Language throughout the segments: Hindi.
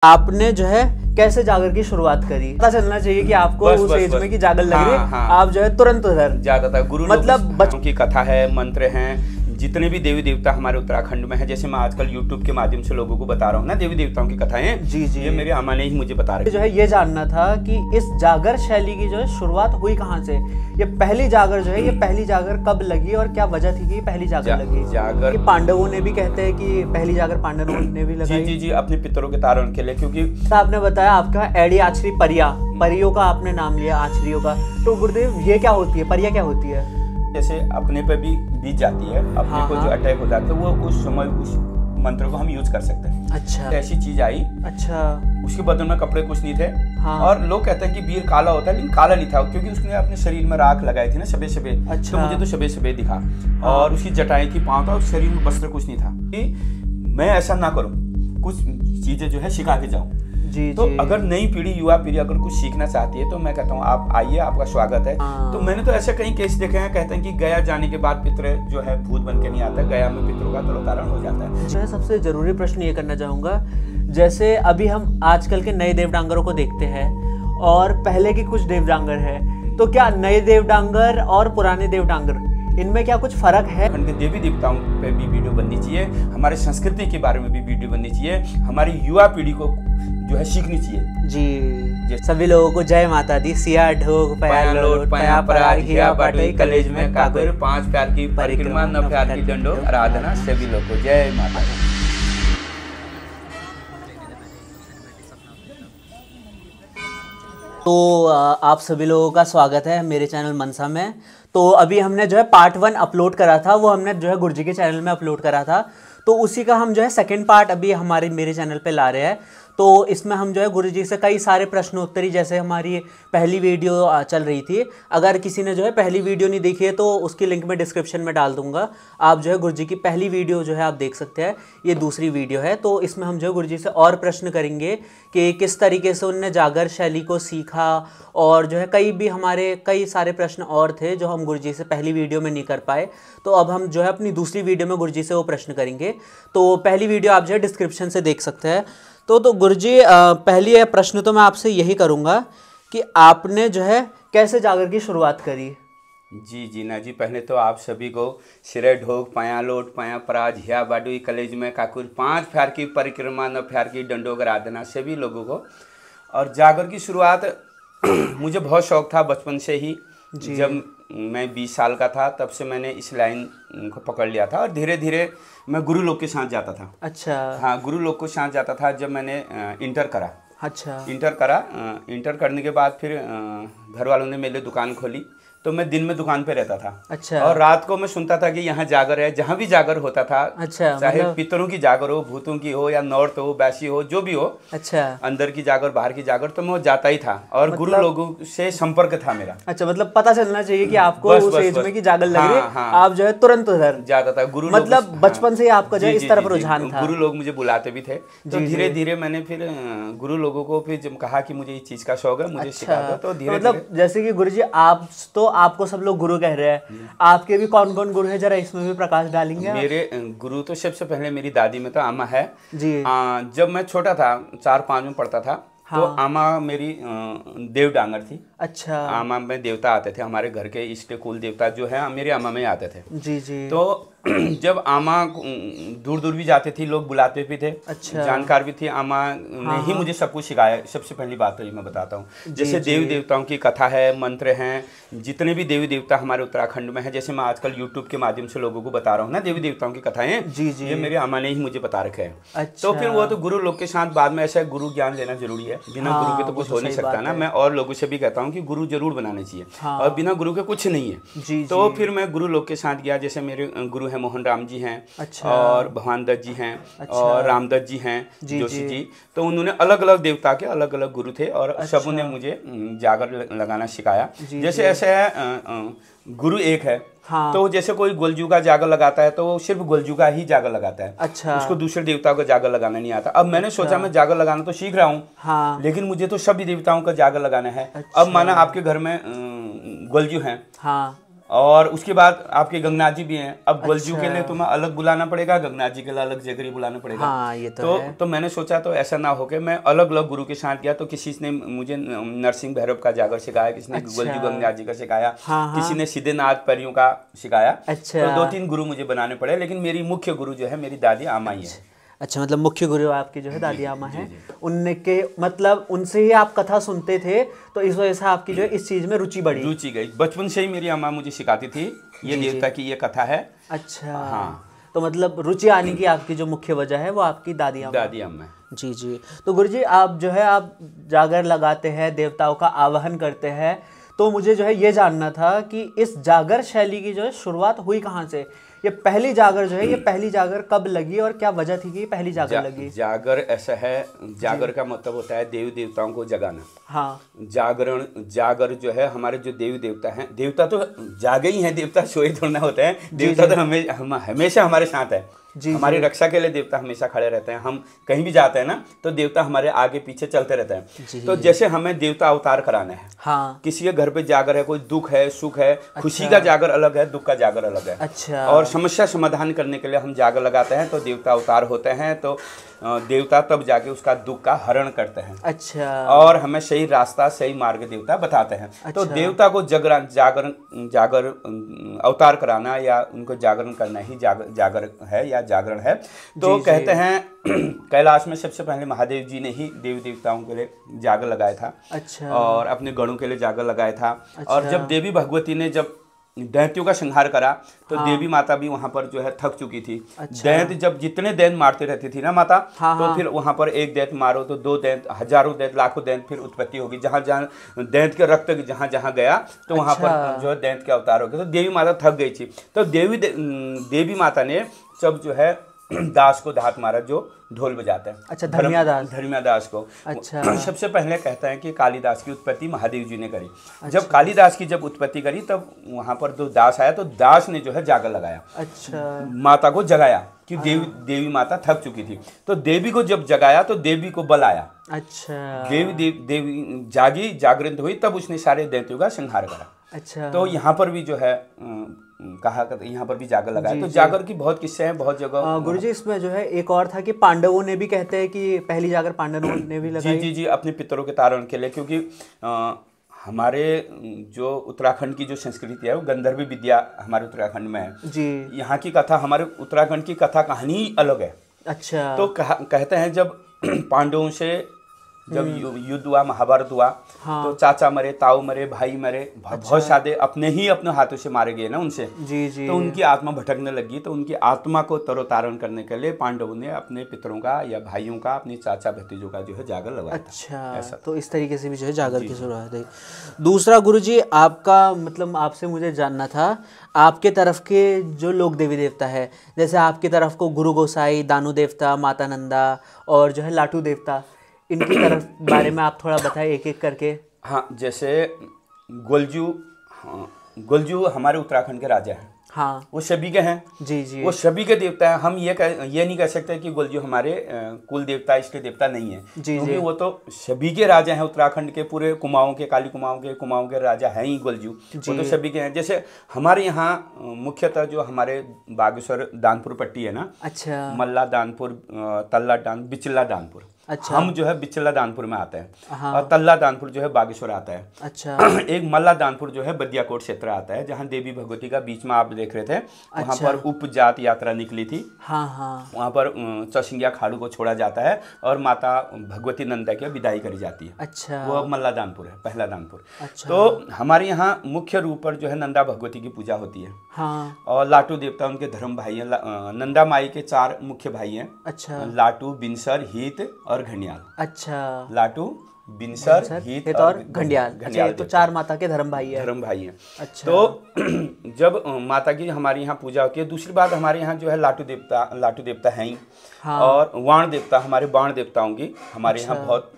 आपने जो है कैसे जागर की शुरुआत करी? पता चलना चाहिए कि आपको उस एज में की जागर लग रही है, आप जो है तुरंत उधर ज्यादातर गुरु मतलब बच्चों की कथा है, मंत्र हैं, जितने भी देवी देवता हमारे उत्तराखंड में है, जैसे मैं आजकल यूट्यूब के माध्यम से लोगों को बता रहा हूँ ना देवी देवताओं की कथाएं। जी जी, ये मेरे अम्मा ने ही मुझे बता रहे जो है ये जानना था कि इस जागर शैली की जो है शुरुआत हुई कहाँ से? ये पहली जागर जो है, ये पहली जागर कब लगी और क्या वजह थी कि पहली जागर लगी? जागर पांडवों ने भी कहते हैं कि पहली जागर पांडवों ने भी लगाई। जी जी, अपने पितरों के तारण के लिए, क्योंकि आपने बताया आपका एडी आचरी परियों का आपने नाम लिया, आचरियों का। तो गुरुदेव ये क्या होती है, परिया क्या होती है? जैसे अपने पे भी बीत जाती है, अपने को जो अटैक हो जाता है वो उस समय उस मंत्र को हम यूज कर सकते हैं। अच्छा, ऐसी चीज आई। अच्छा, उसके बदन में कपड़े कुछ नहीं थे। और लोग कहते हैं कि वीर काला होता है, लेकिन काला नहीं था, क्योंकि उसने अपने शरीर में राख लगाई थी ना शबे शबे। अच्छा। तो मुझे तो शबे शबे दिखा। और उसकी जटाएं थी, पाँव था, और शरीर में वस्त्र कुछ नहीं था। कि मैं ऐसा ना करूं, कुछ चीजें जो है सिखा के जाऊं। जी, तो अगर नई पीढ़ी, युवा पीढ़ी अगर कुछ सीखना चाहती है तो मैं कहता हूँ आप आइए, आपका स्वागत है। तो मैंने तो ऐसे कई केस देखे हैं, कहते हैं कि गया जाने के बाद पितर जो है भूत बन के नहीं आता, गया में पितरों का तरोतारण हो जाता है। मैं सबसे जरूरी प्रश्न ये करना चाहूंगा, जैसे अभी हम आजकल के नए देवडांगरों को देखते हैं और पहले के कुछ देवडांगर है, तो क्या नए देवडांगर और पुराने देवडांगर इनमें क्या कुछ फर्क है? उनके देवी देवताओं पे भी वीडियो बननी चाहिए, हमारे संस्कृति के बारे में भी वीडियो बननी चाहिए, हमारी युवा पीढ़ी को जो है सीखनी चाहिए। जी, सभी लोगों को जय माता दी। सिया ढोक पया लोट पया पराग हिया बाटे कलेज में काकुर, 5 प्यार की परिक्रमा, 9 प्यार की डंडो आराधना, सभी लोगों को जय माता दी। तो आप सभी लोगों का स्वागत है मेरे चैनल मनसा में। तो अभी हमने जो है पार्ट 1 अपलोड करा था, वो हमने जो है गुरुजी के चैनल में अपलोड करा था। तो उसी का हम जो है सेकंड पार्ट अभी मेरे चैनल पे ला रहे हैं। तो इसमें हम जो है गुरुजी से कई सारे प्रश्नोत्तरी, जैसे हमारी पहली वीडियो चल रही थी, अगर किसी ने जो है पहली वीडियो नहीं देखी है तो उसकी लिंक मैं डिस्क्रिप्शन में डाल दूंगा। आप जो है गुरुजी की पहली वीडियो जो है आप देख सकते हैं, ये दूसरी वीडियो है। तो इसमें हम जो है गुरुजी से और प्रश्न करेंगे कि किस तरीके से उनने जागर शैली को सीखा, और जो है कई सारे प्रश्न और थे जो हम गुरुजी से पहली वीडियो में नहीं कर पाए। तो अब हम जो है अपनी दूसरी वीडियो में गुरुजी से वो प्रश्न करेंगे। तो पहली वीडियो आप जो है डिस्क्रिप्शन से देख सकते हैं। तो गुरुजी, पहली प्रश्न तो मैं आपसे यही करूंगा कि आपने जो है कैसे जागर की शुरुआत करी? जी जी ना जी, पहले तो आप सभी को सिरे ढोक पाया लोट पाया पराज हिया बाडुई कलेज में काकुर, 5 प्यार की परिक्रमा, 9 प्यार की डंडोग आराधना, सभी लोगों को। और जागर की शुरुआत मुझे बहुत शौक था बचपन से ही। जब मैं 20 साल का था तब से मैंने इस लाइन को पकड़ लिया था, और धीरे धीरे मैं गुरु लोग के साथ जाता था। अच्छा। हाँ, गुरु लोग के साथ जाता था जब मैंने इंटर करा। अच्छा। इंटर करने के बाद फिर घर वालों ने मेरे लिए दुकान खोली, तो मैं दिन में दुकान पे रहता था। अच्छा। और रात को मैं सुनता था कि यहाँ जागर है, जहाँ भी जागर होता था। अच्छा, चाहे पितरों की जागर हो, भूतों की हो, या नॉर्थ हो, बैसी हो, जो भी हो। अच्छा। अंदर की जागर, बाहर की जागर, तो मैं वो जाता ही था, और गुरु लोगों से संपर्क था मेरा। अच्छा, मतलब पता चलना चाहिए कि आपको उस एज में की जागर लग रही है, आप जो है तुरंत उधर जाता था। गुरु मतलब बचपन से ही आपका जो है इस तरफ रुझान था। गुरु लोग मुझे बुलाते भी थे। तो धीरे धीरे मैंने फिर गुरु लोगों को फिर जब कहा कि मुझे इस चीज का शौक है, मुझे सिखा दो, तो धीरे मतलब जैसे कि गुरुजी आपको सब लोग गुरु कह रहे हैं, आपके भी कौन कौन गुरु है, जरा इसमें भी प्रकाश डालेंगे? मेरे गुरु तो सबसे पहले मेरी दादी में तो अम्मा है जी। जब मैं छोटा था, 4-5 में पढ़ता था, तो अम्मा मेरी देवडांगर थी। अच्छा। अम्मा में देवता आते थे, हमारे घर के इष्ट कुल देवता जो है मेरे अम्मा में आते थे। जी जी। तो जब अम्मा दूर दूर भी जाते थी, लोग बुलाते भी थे। अच्छा। जानकार भी थी। अम्मा ने ही मुझे सब कुछ सिखाया। सबसे पहली बात तो ये मैं बताता हूँ, जैसे देवी देवताओं की कथा है, मंत्र हैं, जितने भी देवी देवता हमारे उत्तराखंड में है, जैसे मैं आजकल यूट्यूब के माध्यम से लोगों को बता रहा हूँ ना देवी देवताओं की कथाएं। जी जी। ये मेरे अम्मा ने ही मुझे बता रखे है। अच्छा। तो फिर वो तो गुरु लोग के साथ बाद में ऐसा गुरु ज्ञान लेना जरूरी है, बिना गुरु के तो कुछ हो नहीं सकता ना। मैं और लोगों से भी कहता हूँ कि गुरु जरूर बनाने चाहिए, और बिना गुरु के कुछ नहीं है। तो फिर मैं गुरु लोग के साथ गया। जैसे मेरे गुरु है मोहन राम जी हैं, अच्छा। और भगवान दत्त जी हैं, अच्छा। और रामदत्त जी हैं, जोशी जी। तो उन्होंने अलग अलग देवता के अलग अलग गुरु थे, और सबों ने मुझे जागर लगाना सिखाया। जैसे ऐसे है गुरु एक है। हाँ। तो जैसे कोई गोलजू का जागर लगाता है तो वो सिर्फ गोलजू का ही जागर लगाता है। अच्छा। उसको दूसरे देवताओं का जागर लगाना नहीं आता। अब मैंने सोचा मैं जागर लगाना तो सीख रहा हूँ। हाँ। लेकिन मुझे तो सभी देवताओं का जागर लगाना है। अच्छा। अब माना आपके घर में गोलजू हैं। हाँ। और उसके बाद आपके गंगनाथ जी भी हैं। अब गोलजू के लिए तुम्हें अलग बुलाना पड़ेगा, गंगनाथ जी के लिए अलग जगरी बुलाना पड़ेगा। हाँ, ये तो है। तो मैंने सोचा तो ऐसा ना हो कि मैं अलग अलग गुरु के साथ गया, तो किसी ने मुझे नरसिंह भैरव का जागर सिखाया, किसी ने गोलजू गंगनाथ जी का सिखाया, किसी ने सिद्धनाथ परियों का सिखाया। अच्छा। तो 2-3 गुरु मुझे बनाने पड़े, लेकिन मेरी मुख्य गुरु जो है मेरी दादी आमा ही है। अच्छा, मतलब मुख्य गुरु आपकी जो है दादी आमा है, उनके मतलब उनसे ही आप कथा सुनते थे, तो इस वजह से आपकी जो है इस चीज में रुचि बढ़ी। रुचि गई, बचपन से ही मेरी अम्मा मुझे सिखाती थी ये देवता की ये कथा है। अच्छा। हाँ, तो मतलब रुचि आने की आपकी जो मुख्य वजह है वो आपकी दादी अम्मा है। जी जी। तो गुरुजी आप जो है आप जागर लगाते हैं, देवताओं का आवाहन करते हैं, तो मुझे जो है ये जानना था कि इस जागर शैली की जो है शुरुआत हुई कहाँ से? ये पहली जागर जो है, ये पहली जागर कब लगी और क्या वजह थी कि पहली जागर लगी? जागर ऐसा है, जागर का मतलब होता है देवी देवताओं को जगाना। हाँ। जागर जो है, हमारे जो देवी देवता हैं, देवता तो जागे ही हैं, देवता सोए थोड़ा होते हैं। देवता तो हमेशा हमारे साथ है। हमारी रक्षा के लिए देवता हमेशा खड़े रहते हैं। हम कहीं भी जाते हैं ना, तो देवता हमारे आगे पीछे चलते रहते हैं। तो जैसे हमें देवता अवतार कराना है। हाँ। किसी के घर पे जागर है, कोई दुख है, सुख है। अच्छा। खुशी का जागर अलग है, दुख का जागर अलग है। अच्छा। और समस्या समाधान करने के लिए हम जागर लगाते हैं, तो देवता अवतार होते हैं। तो देवता तब जाके उसका दुख का हरण करते हैं। अच्छा। और हमें सही रास्ता, सही मार्ग देवता बताते हैं। अच्छा। तो देवता को जागर अवतार कराना या उनको जागरण करना ही जागर है या जागरण है। तो कहते हैं कैलाश में सबसे पहले महादेव जी ने ही देवी देवताओं के लिए जागर लगाया था। अच्छा। और अपने गणों के लिए जागर लगाया था। अच्छा। और जब देवी भगवती ने जब दैत्यों का संहार करा, तो देवी माता भी वहां पर जो है थक चुकी थी। अच्छा। दैत्य जब जितने दैत्य मारते रहती थी ना माता, तो फिर वहां पर एक दैत्य मारो तो 2 दैत्य, हजारों दैत्य, लाखों दैत्य फिर उत्पत्ति होगी। जहां जहां दैत्य के रक्त जहां जहां गया, तो वहां पर जो है दैत्य के अवतार हो गए। तो देवी माता थक गई थी। तो देवी माता ने जब जो है दास को धात मारा, जो ढोल बजाते हैं। अच्छा, धर्मियादास को। अच्छा। सबसे पहले कहता है कि कालिदास की उत्पत्ति महादेव जी ने करी। अच्छा। जब कालिदास की जब उत्पत्ति करी, तब वहां पर जो दास आया, तो दास ने जो है जागर लगाया। अच्छा। माता को जगाया कि देवी माता थक चुकी थी। तो देवी को जब जगाया, तो देवी को बल आया। अच्छा। देवी जागी, जागृत हुई, तब उसने सारे दैत्यों का संहार करा। अच्छा। तो यहाँ पर भी जो है कहा यहाँ पर भी जागर लगाया। तो जागर की बहुत किस्से हैं, बहुत जगह। गुरुजी इसमें जो है एक और था कि पांडवों ने भी कहते हैं कि पहली जागर पांडवों ने भी लगाई। जी जी जी, अपने पितरों के तारण के लिए। क्योंकि हमारे जो उत्तराखंड की जो संस्कृति है, वो गंधर्व विद्या हमारे उत्तराखंड में है जी। यहाँ की कथा, हमारे उत्तराखंड की कथा कहानी अलग है। अच्छा। तो कहते हैं जब पांडवों से जब युद्ध हुआ, महाभारत हुआ, हाँ। तो चाचा मरे, ताऊ मरे, भाई मरे। अच्छा। बहुत सारे अपने हाथों से मारे गए ना उनसे। जी जी। तो उनकी आत्मा भटकने लगी। तो उनकी आत्मा को तरोतारण करने के लिए पांडवों ने अपने पितरों का या भाइयों का, अपने चाचा भतीजों का जो है जागर लगाया। अच्छा। ऐसा। तो इस तरीके से भी जो है जागर की शुरुआत है। दूसरा गुरुजी, आपका मतलब आपसे मुझे जानना था, आपके तरफ के जो लोग देवी देवता है, जैसे आपकी तरफ को गुरु गोसाई, दानू देवता, माता नंदा और जो है लाटू देवता, इनकी तरफ बारे में आप थोड़ा बताएं एक एक करके। हाँ, जैसे गोलजू हमारे उत्तराखंड के राजा हैं। हाँ। वो सभी के हैं। जी जी। वो सभी के देवता हैं। हम ये नहीं कह सकते कि गोलजू हमारे कुल देवता, इष्ट देवता नहीं है। जी। क्योंकि वो तो सभी के राजा हैं। उत्तराखंड के पूरे कुमाऊं के, काली कुमाऊं के राजा हैं ही गोलजू। वो तो सभी के हैं। जैसे हमारे यहाँ मुख्यतः जो हमारे बागेश्वर दानपुर पट्टी है ना। अच्छा। मल्ला दानपुर, तल्ला दान, बिचला दानपुर। अच्छा। हम जो है बिचला दानपुर में आते हैं। हाँ। और तल्ला दानपुर जो है बागेश्वर आता है। अच्छा। एक मल्ला दानपुर जो है बदियाकोट क्षेत्र आता है, जहाँ देवी भगवती का बीच में आप देख रहे थे। अच्छा। वहाँ पर उपजात यात्रा निकली थी। हाँ हाँ। वहाँ पर चौसिंगिया खाड़ू को छोड़ा जाता है और माता भगवती नंदा की विदाई करी जाती है। अच्छा। वो मल्ला दानपुर है, पहला दानपुर। अच्छा। तो हमारे यहाँ मुख्य रूप पर जो है नंदा भगवती की पूजा होती है। हाँ। और लाटू देवता उनके धर्म भाई हैं। नंदा माई के 4 मुख्य भाई हैं। अच्छा। लाटू, बिनसर, हित और घंडियाल। अच्छा। लाटू, बिनसर, हित और घंडियाल। अच्छा, तो 4 माता के धर्म भाई हैं। अच्छा। तो जब माता की हमारे यहाँ पूजा होती है, दूसरी बात हमारे यहाँ जो है लाटू देवता हैं ही। हाँ। और वाण देवता, हमारे बाण देवताओं की हमारे यहाँ बहुत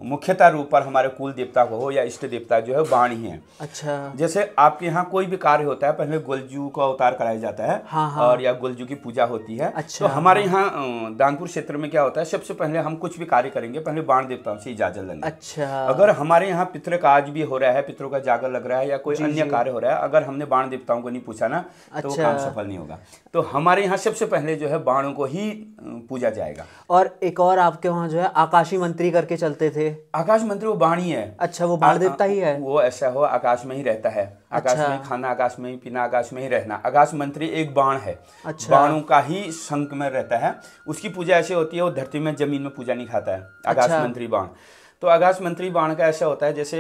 मुख्यतः रूप पर हमारे कुल देवता को हो या इष्ट देवता जो है बाण ही है। अच्छा। जैसे आपके यहाँ कोई भी कार्य होता है, पहले गोलजू का अवतार कराया जाता है। हाँ हाँ। और या गोलजू की पूजा होती है। अच्छा। तो हमारे यहाँ दानपुर क्षेत्र में क्या होता है, सबसे पहले हम कुछ भी कार्य करेंगे, पहले बाण देवताओं से इजाजत लेंगे। अच्छा। अगर हमारे यहाँ पितृ का आज भी हो रहा है, पितरों का जागर लग रहा है या कोई अन्य कार्य हो रहा है, अगर हमने बाण देवताओं को नहीं पूछा ना तो वो काम सफल नहीं होगा। तो हमारे यहाँ सबसे पहले जो है बाणों को ही पूजा जाएगा। और एक और आपके वहाँ जो है आकाशी मंत्री करके चलते थे। आकाश मंत्री वो बाण ही है। अच्छा, वो बाण देवता ही है। वो ऐसा हो, आकाश में ही रहता है, आकाश में ही खाना, आकाश में ही पीना, आकाश में ही रहना। आकाश मंत्री एक बाण है। अच्छा। बाणों का ही शंख में रहता है। उसकी पूजा ऐसे होती है, वो धरती में जमीन में पूजा नहीं खाता है आकाश मंत्री बाण। तो आकाश मंत्री बाण का ऐसा होता है जैसे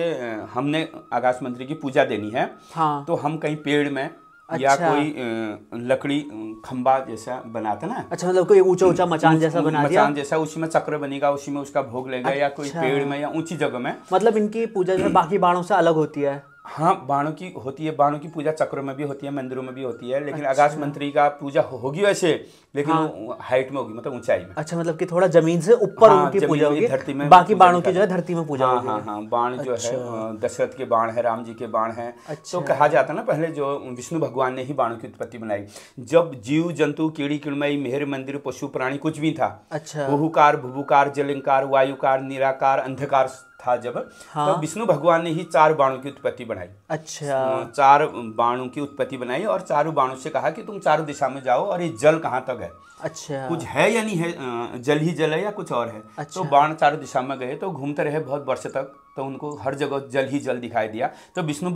हमने आकाश मंत्री की पूजा देनी है। हाँ। तो हम कहीं पेड़ में या कोई लकड़ी खंबा जैसा बनाते ना। अच्छा, मतलब कोई ऊंचा ऊंचा मचान जैसा बना दिया। मचान जैसा, उसी में चक्र बनेगा, उसी में उसका भोग लेगा। या कोई पेड़ में या ऊंची जगह में। मतलब इनकी पूजा जो है बाकी बाणों से अलग होती है। हाँ, बाणों की होती है। बाणों की पूजा चक्रों में भी होती है, मंदिरों में भी होती है। लेकिन आकाश मंत्री का पूजा होगी वैसे, लेकिन हाइट में होगी, मतलब ऊंचाई में। अच्छा, मतलब कि थोड़ा जमीन से ऊपर उनकी पूजा होगी, धरती में। बाकी बाणों की जो है धरती में पूजा होगी। हाँ, बाण जो है दशरथ के बाण है, राम जी के बाण है। तो कहा जाता है ना, पहले जो विष्णु भगवान ने ही बाणों की उत्पत्ति बनाई। जब जीव जंतु कीड़ी किड़मई मेहर मंदिर पशु प्राणी कुछ भी था, हुहुकार भुभुकार जलिंकार वायुकार निराकार अंधकार था जब, तो विष्णु भगवान ने ही 4 बाणों की उत्पत्ति बनाई। अच्छा। 4 बाणों की उत्पत्ति बनाई और 4 बाणों से कहा कि तुम 4 दिशा में जाओ और ये जल कहाँ तक है। अच्छा। कुछ है या नहीं है, जल ही जल है या कुछ और है। अच्छा। तो बाण 4 दिशा में गए, तो घूमते रहे बहुत वर्ष तक। तो उनको हर जगह जल ही जल दिखाई दिया। तो विष्णु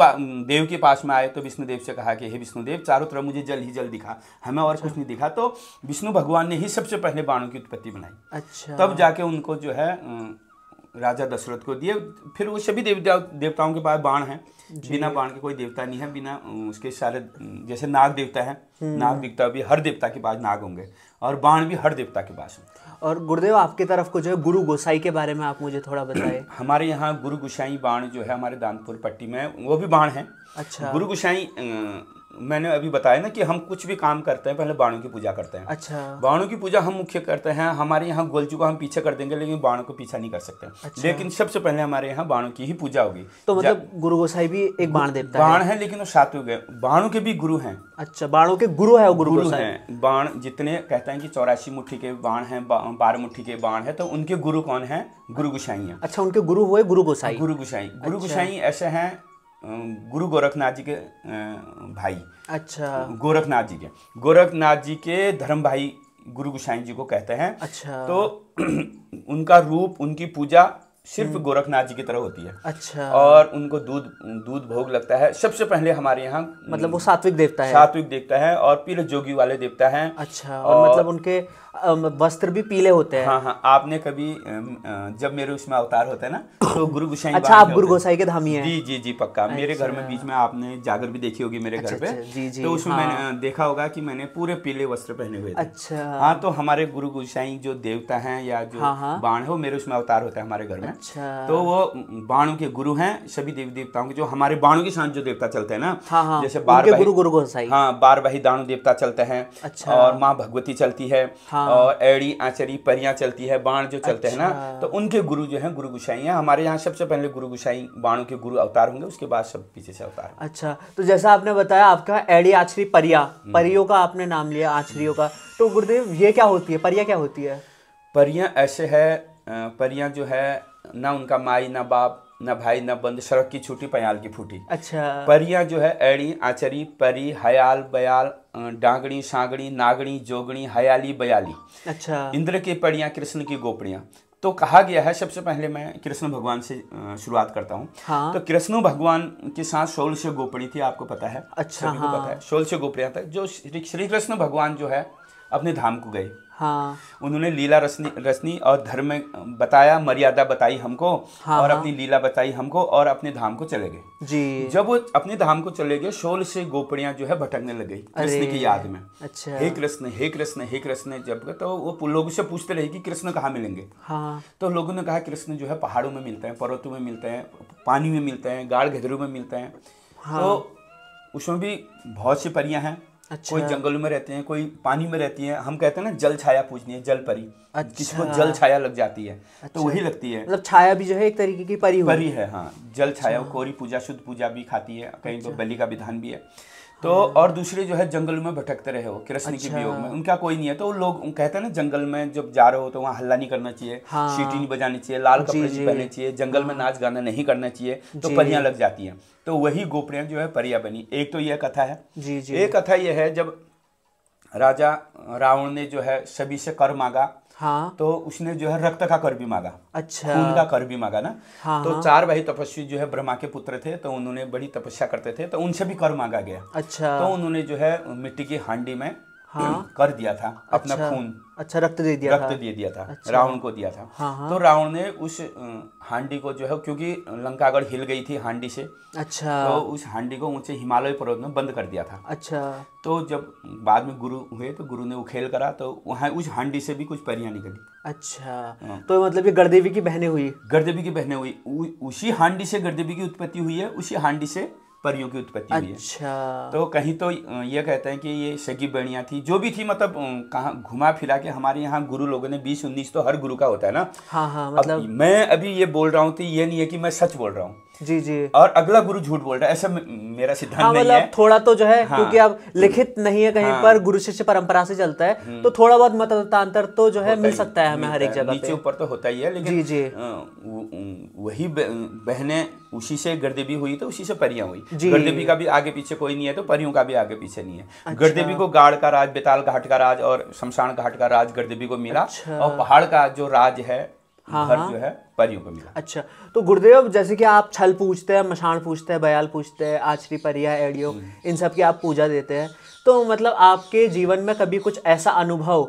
देव के पास में आए, तो विष्णु देव से कहा कि हे विष्णु देव, चारों तरफ मुझे जल ही जल दिखा, हमें और कुछ नहीं दिखा। तो विष्णु भगवान ने ही सबसे पहले बाणों की उत्पत्ति बनाई। अच्छा। तब जाके उनको जो है राजा दशरथ को दिए। फिर वो सभी देवताओं के पास बाण हैं। बिना बाण के कोई देवता नहीं है। बिना उसके सारे, जैसे नाग देवता है, नाग देवता भी हर देवता के पास नाग होंगे, और बाण भी हर देवता के पास है। और गुरुदेव, आपकी तरफ को जो है गुरु गोसाई के बारे में आप मुझे थोड़ा बताएं। हमारे यहाँ गुरु गोसाई बाण जो है हमारे दानपुर पट्टी में, वो भी बाण है। अच्छा। गुरु गोसाई मैंने अभी बताया ना कि हम कुछ भी काम करते हैं पहले बाणों की पूजा करते हैं। अच्छा। बाणों की पूजा हम मुख्य करते हैं। हमारे यहाँ गोलचू को हम पीछे कर देंगे, लेकिन बाणों को पीछा नहीं कर सकते। अच्छा। लेकिन सबसे पहले हमारे यहाँ बाणों की ही पूजा होगी। तो मतलब गुरु गोसाई भी एक बाण देवता है। बाण है, लेकिन वो सात्विक है। बाणों के भी गुरु हैं। अच्छा, बाणों के गुरु है वो गुरु हैं। बाण जितने कहते हैं कि 84 मुट्ठी के बाण हैं, 12 मुट्ठी के बाण है, तो उनके गुरु कौन है? गुरु गोसाई हैं। अच्छा, उनके गुरु हुए गुरु गोसाई। गुरु गोसाई। गुरु गोसाई ऐसे हैं गुरु गोरखनाथ जी के भाई। अच्छा। गोरखनाथ जी के धर्म भाई गुरु गोसाई जी को कहते हैं। अच्छा। तो उनका रूप, उनकी पूजा सिर्फ गोरखनाथ जी की तरह होती है। अच्छा। और उनको दूध भोग लगता है सबसे पहले हमारे यहाँ। मतलब वो सात्विक देवता है। सात्विक देवता है और पीले जोगी वाले देवता हैं। अच्छा। और मतलब उनके वस्त्र भी पीले होते हैं। हाँ, आपने कभी जब मेरे उसमें अवतार होता है ना, तो गुरु गोसाई। अच्छा, आप गुरु गोसाई के धामी हैं। जी पक्का। मेरे घर में बीच में आपने जागर भी देखी होगी मेरे घर पे। जी। तो उसमें मैंने देखा होगा कि मैंने पूरे पीले वस्त्र पहने हुए थे। अच्छा। हाँ, तो हमारे गुरु गोसाई जो देवता हैं या जो बाण है, वो मेरे उसमें अवतार होता है हमारे घर में। अच्छा। तो वो बाणों के गुरु हैं सभी देवी देवताओं के। जो हमारे बाणों के साथ जो देवता चलते हैं ना, जैसे गुरु गोसाई। हाँ, बारबाही दानू देवता चलते हैं। अच्छा। और माँ भगवती चलती है। और एड़ी आचरी परियां चलती है। बाण जो चलते हैं ना, तो उनके गुरु जो हैं गुरु गोसाई हैं। हमारे यहाँ सबसे पहले गुरु गोसाई बाणों के गुरु अवतार होंगे, उसके बाद सब पीछे से अवतार। अच्छा, तो जैसा आपने बताया आपका एड़ी आचरी परियों का आपने नाम लिया, आचरियों का। तो गुरुदेव, ये क्या होती है? परियां क्या होती है? परियां ऐसे है, परियां जो है ना उनका माई ना बाप ना भाई ना बंद, सड़क की छूटी पयाल की फूटी। अच्छा। परियां जो है एड़ी आचरी परी हयाल बयाल डांगड़ी सागड़ी नागड़ी जोगड़ी हयाली बयाली। अच्छा। इंद्र की परियां, कृष्ण की गोपड़ियां। तो कहा गया है, सबसे पहले मैं कृष्ण भगवान से शुरुआत करता हूँ। हाँ। तो कृष्ण भगवान के साथ 16 गोपड़ी थी, आपको पता है। अच्छा। सभी को पता है। 16 गोपड़ियां तक जो श्री कृष्ण भगवान जो है अपने धाम को गए। हाँ। उन्होंने लीला रचनी और धर्म बताया, मर्यादा बताई हमको। और अपनी लीला बताई हमको और अपने धाम को चले गए। जी। जब वो अपने धाम को चले गए, 16 गोपड़ियां जो है भटकने लग गई कृष्ण की याद में। अच्छा। हे कृष्ण हे कृष्ण हे कृष्ण जब, तो वो लोगों से पूछते रहे कि कृष्ण कहाँ मिलेंगे। हाँ। तो लोगों ने कहा कृष्ण जो है पहाड़ों में मिलते हैं, पर्वतों में मिलते हैं, पानी में मिलते हैं, गाढ़ घेरों में मिलते हैं। तो उसमें भी बहुत सी परियां हैं। अच्छा। कोई जंगलों में रहते हैं, कोई पानी में रहती हैं। हम कहते हैं ना जल छाया पूजनी है, जल परी। अच्छा। किसको जल छाया लग जाती है। अच्छा। तो वही लगती है। मतलब छाया भी जो है एक तरीके की परी है। हाँ, जल छाया। कोरी पूजा, शुद्ध पूजा भी खाती है। कहीं तो बलि का विधान भी है। तो और दूसरे जो है जंगल में भटकते रहे हो कृष्ण के वियोग में, उनका कोई नहीं है। तो लोग कहते हैं ना जंगल में जब जा रहे हो तो वहाँ हल्ला नहीं करना चाहिए, सीटी नहीं बजानी चाहिए, लाल कपड़े नहीं पहनने चाहिए, जंगल में नाच गाना नहीं करना चाहिए, तो परियां लग जाती हैं। तो वही गोपियां जो है परियां बनी। एक तो यह कथा है। एक कथा यह है जब राजा रावण ने जो है सभी से कर मांगा, तो उसने जो है रक्त का कर भी मांगा, खून का कर भी मांगा ना। तो 4 भाई तपस्वी जो है ब्रह्मा के पुत्र थे, तो उन्होंने बड़ी तपस्या करते थे, तो उनसे भी कर मांगा गया। तो उन्होंने जो है मिट्टी की हांडी में कर दिया था अपना खून, रक्त दे दिया था। रावण को दिया था। तो रावण ने उस हांडी को जो है, क्योंकि लंकागढ़ हिल गई थी हांडी से, तो उस हांडी को ऊंचे हिमालय पर्वत में बंद कर दिया था। तो जब बाद में गुरु हुए तो गुरु ने उखेल करा, तो वहाँ उस हांडी से भी कुछ परियां निकली। तो मतलब ये गणदेवी की बहनें हुई, उसी हांडी से गणदेवी की उत्पत्ति हुई है, उसी हांडी से परियों की उत्पत्ति हुई है। तो कहीं तो ये कहते हैं कि ये सगी बहनियां थी, जो भी थी, मतलब कहाँ घुमा फिरा के हमारे यहाँ गुरु लोगों ने 20-19 तो हर गुरु का होता है ना। मतलब मैं अभी ये बोल रहा हूँ तो ये नहीं है कि मैं सच बोल रहा हूँ, जी, और अगला गुरु झूठ बोल रहा है, ऐसा मेरा सिद्धांत नहीं है। थोड़ा तो जो है क्योंकि अब लिखित नहीं है कहीं पर, गुरु शिष्य परंपरा से चलता है, तो थोड़ा बहुत मततांतर तो जो है मिल सकता है हमें हर एक जगह पे, नीचे ऊपर तो होता ही है। लेकिन वही बहनें उसी से गणदेवी हुई, तो उसी से परियां हुई। गणदेवी का भी आगे पीछे कोई नहीं है, तो परियों का भी आगे पीछे नहीं है। गणदेवी को गाड़ का राज, बेताल घाट का राज और शमशान घाट का राज गणदेवी को मिला, और पहाड़ का जो राज है घर जो है परियों को मिला। तो गुरुदेव, जैसे कि आप छल पूछते हैं, मशान पूछते हैं, बयाल पूछते हैं, आचरी, परिया, एडियो, इन सब की आप पूजा देते हैं, तो मतलब आपके जीवन में कभी कुछ ऐसा अनुभव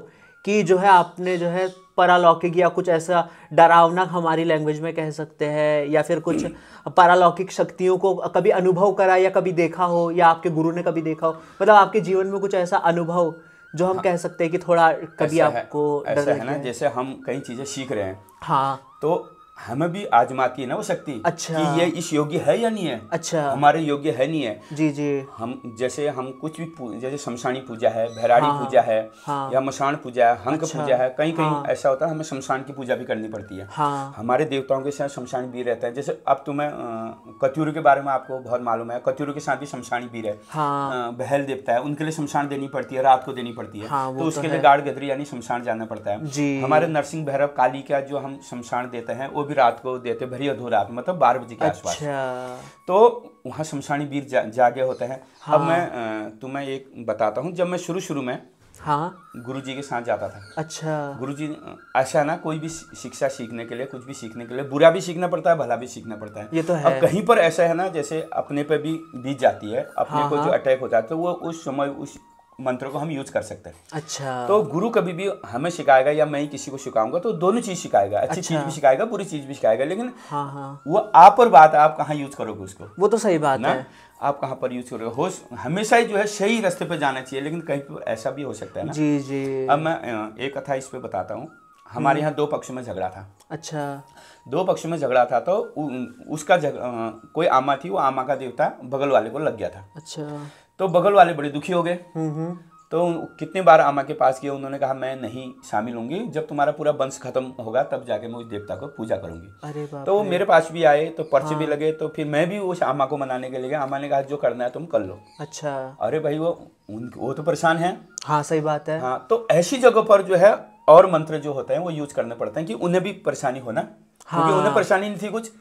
कि जो है आपने जो है पारलौकिक या कुछ ऐसा डरावना, हमारी लैंग्वेज में कह सकते हैं, या फिर कुछ पारलौकिक शक्तियों को कभी अनुभव करा या कभी देखा हो, या आपके गुरु ने कभी देखा हो, मतलब आपके जीवन में कुछ ऐसा अनुभव जो हम कह सकते हैं कि थोड़ा कभी आपको ऐसा है ना, जैसे हम कई चीजें सीख रहे हैं, तो हमें भी आजमाती है ना वो शक्ति, कि ये इस योग्य है या नहीं है, हमारे योग्य है नहीं है। जी। हम जैसे हम कुछ भी जैसे शमशानी पूजा है, भैराड़ी पूजा है, या मशान पूजा है, हंक पूजा है, कहीं ऐसा होता है हमें शमशान की पूजा भी करनी पड़ती है। हमारे देवताओं के साथ शमशानी वीर रहता है। जैसे अब तुम्हें कत्यूर के बारे में आपको बहुत मालूम है, कत्यूर के साथ भी शमशानी वीर है, बहल देवता है, उनके लिए शमशान देनी पड़ती है, रात को देनी पड़ती है, तो उसके लिए गाड़ गदरी यानी शमशान जाना पड़ता है। हमारे नरसिंह भैरव काली का जो हम शमशान देते हैं वो भी रात को देते, भरी अधूरात, मतलब 12 बजे के आसपास। तो वहाँ शमशानी वीर जागे होते हैं। अब मैं तुम्हें एक बताता हूँ, जब मैं शुरू में गुरुजी के साथ जाता था। गुरुजी ऐसा है ना, कोई भी शिक्षा सीखने के लिए, कुछ भी सीखने के लिए बुरा भी सीखना पड़ता है, भला भी सीखना पड़ता है। ये तो है। अब कहीं पर ऐसा है ना, जैसे अपने पे भी बीत जाती है, अपने को जो अटैक होता है, तो वो उस समय उस मंत्र को हम यूज कर सकते हैं। तो गुरु कभी भी हमें सिखाएगा या मैं ही किसी को सिखाऊंगा, तो दोनों चीज सिखाएगा, अच्छी चीज भी सिखाएगा, बुरी चीज भी सिखाएगा, लेकिन वो आप पर बात है, आप कहाँ यूज करोगे उसको। वो तो सही बात है, आप कहाँ पर यूज करोगे। हो हमेशा ही जो है सही रास्ते पे जाना चाहिए, लेकिन कहीं पर ऐसा भी हो सकता है ना। जी। अब मैं एक कथा इस पे बताता हूँ। हमारे यहाँ 2 पक्ष में झगड़ा था। 2 पक्ष में झगड़ा था, तो उसका कोई आमा थी, वो आमा का देवता बगल वाले को लग गया था। तो बगल वाले बड़े दुखी हो गए। तो कितने बार आमा के पास गए, उन्होंने कहा मैं नहीं शामिल होंगी, जब तुम्हारा पूरा वंश खत्म होगा तब जाके मैं उस देवता को पूजा करूंगी। तो वो मेरे पास भी आए, तो पर्चे भी लगे, तो फिर मैं भी उस आमा को मनाने के लिए गया। आमा ने कहा जो करना है तुम कर लो। अरे भाई वो तो परेशान है। सही बात है। तो ऐसी जगह पर जो है और मंत्र जो होते हैं वो यूज करने पड़ते हैं, कि उन्हें भी परेशानी हो ना, क्योंकि उन्हें परेशानी नहीं थी कुछ।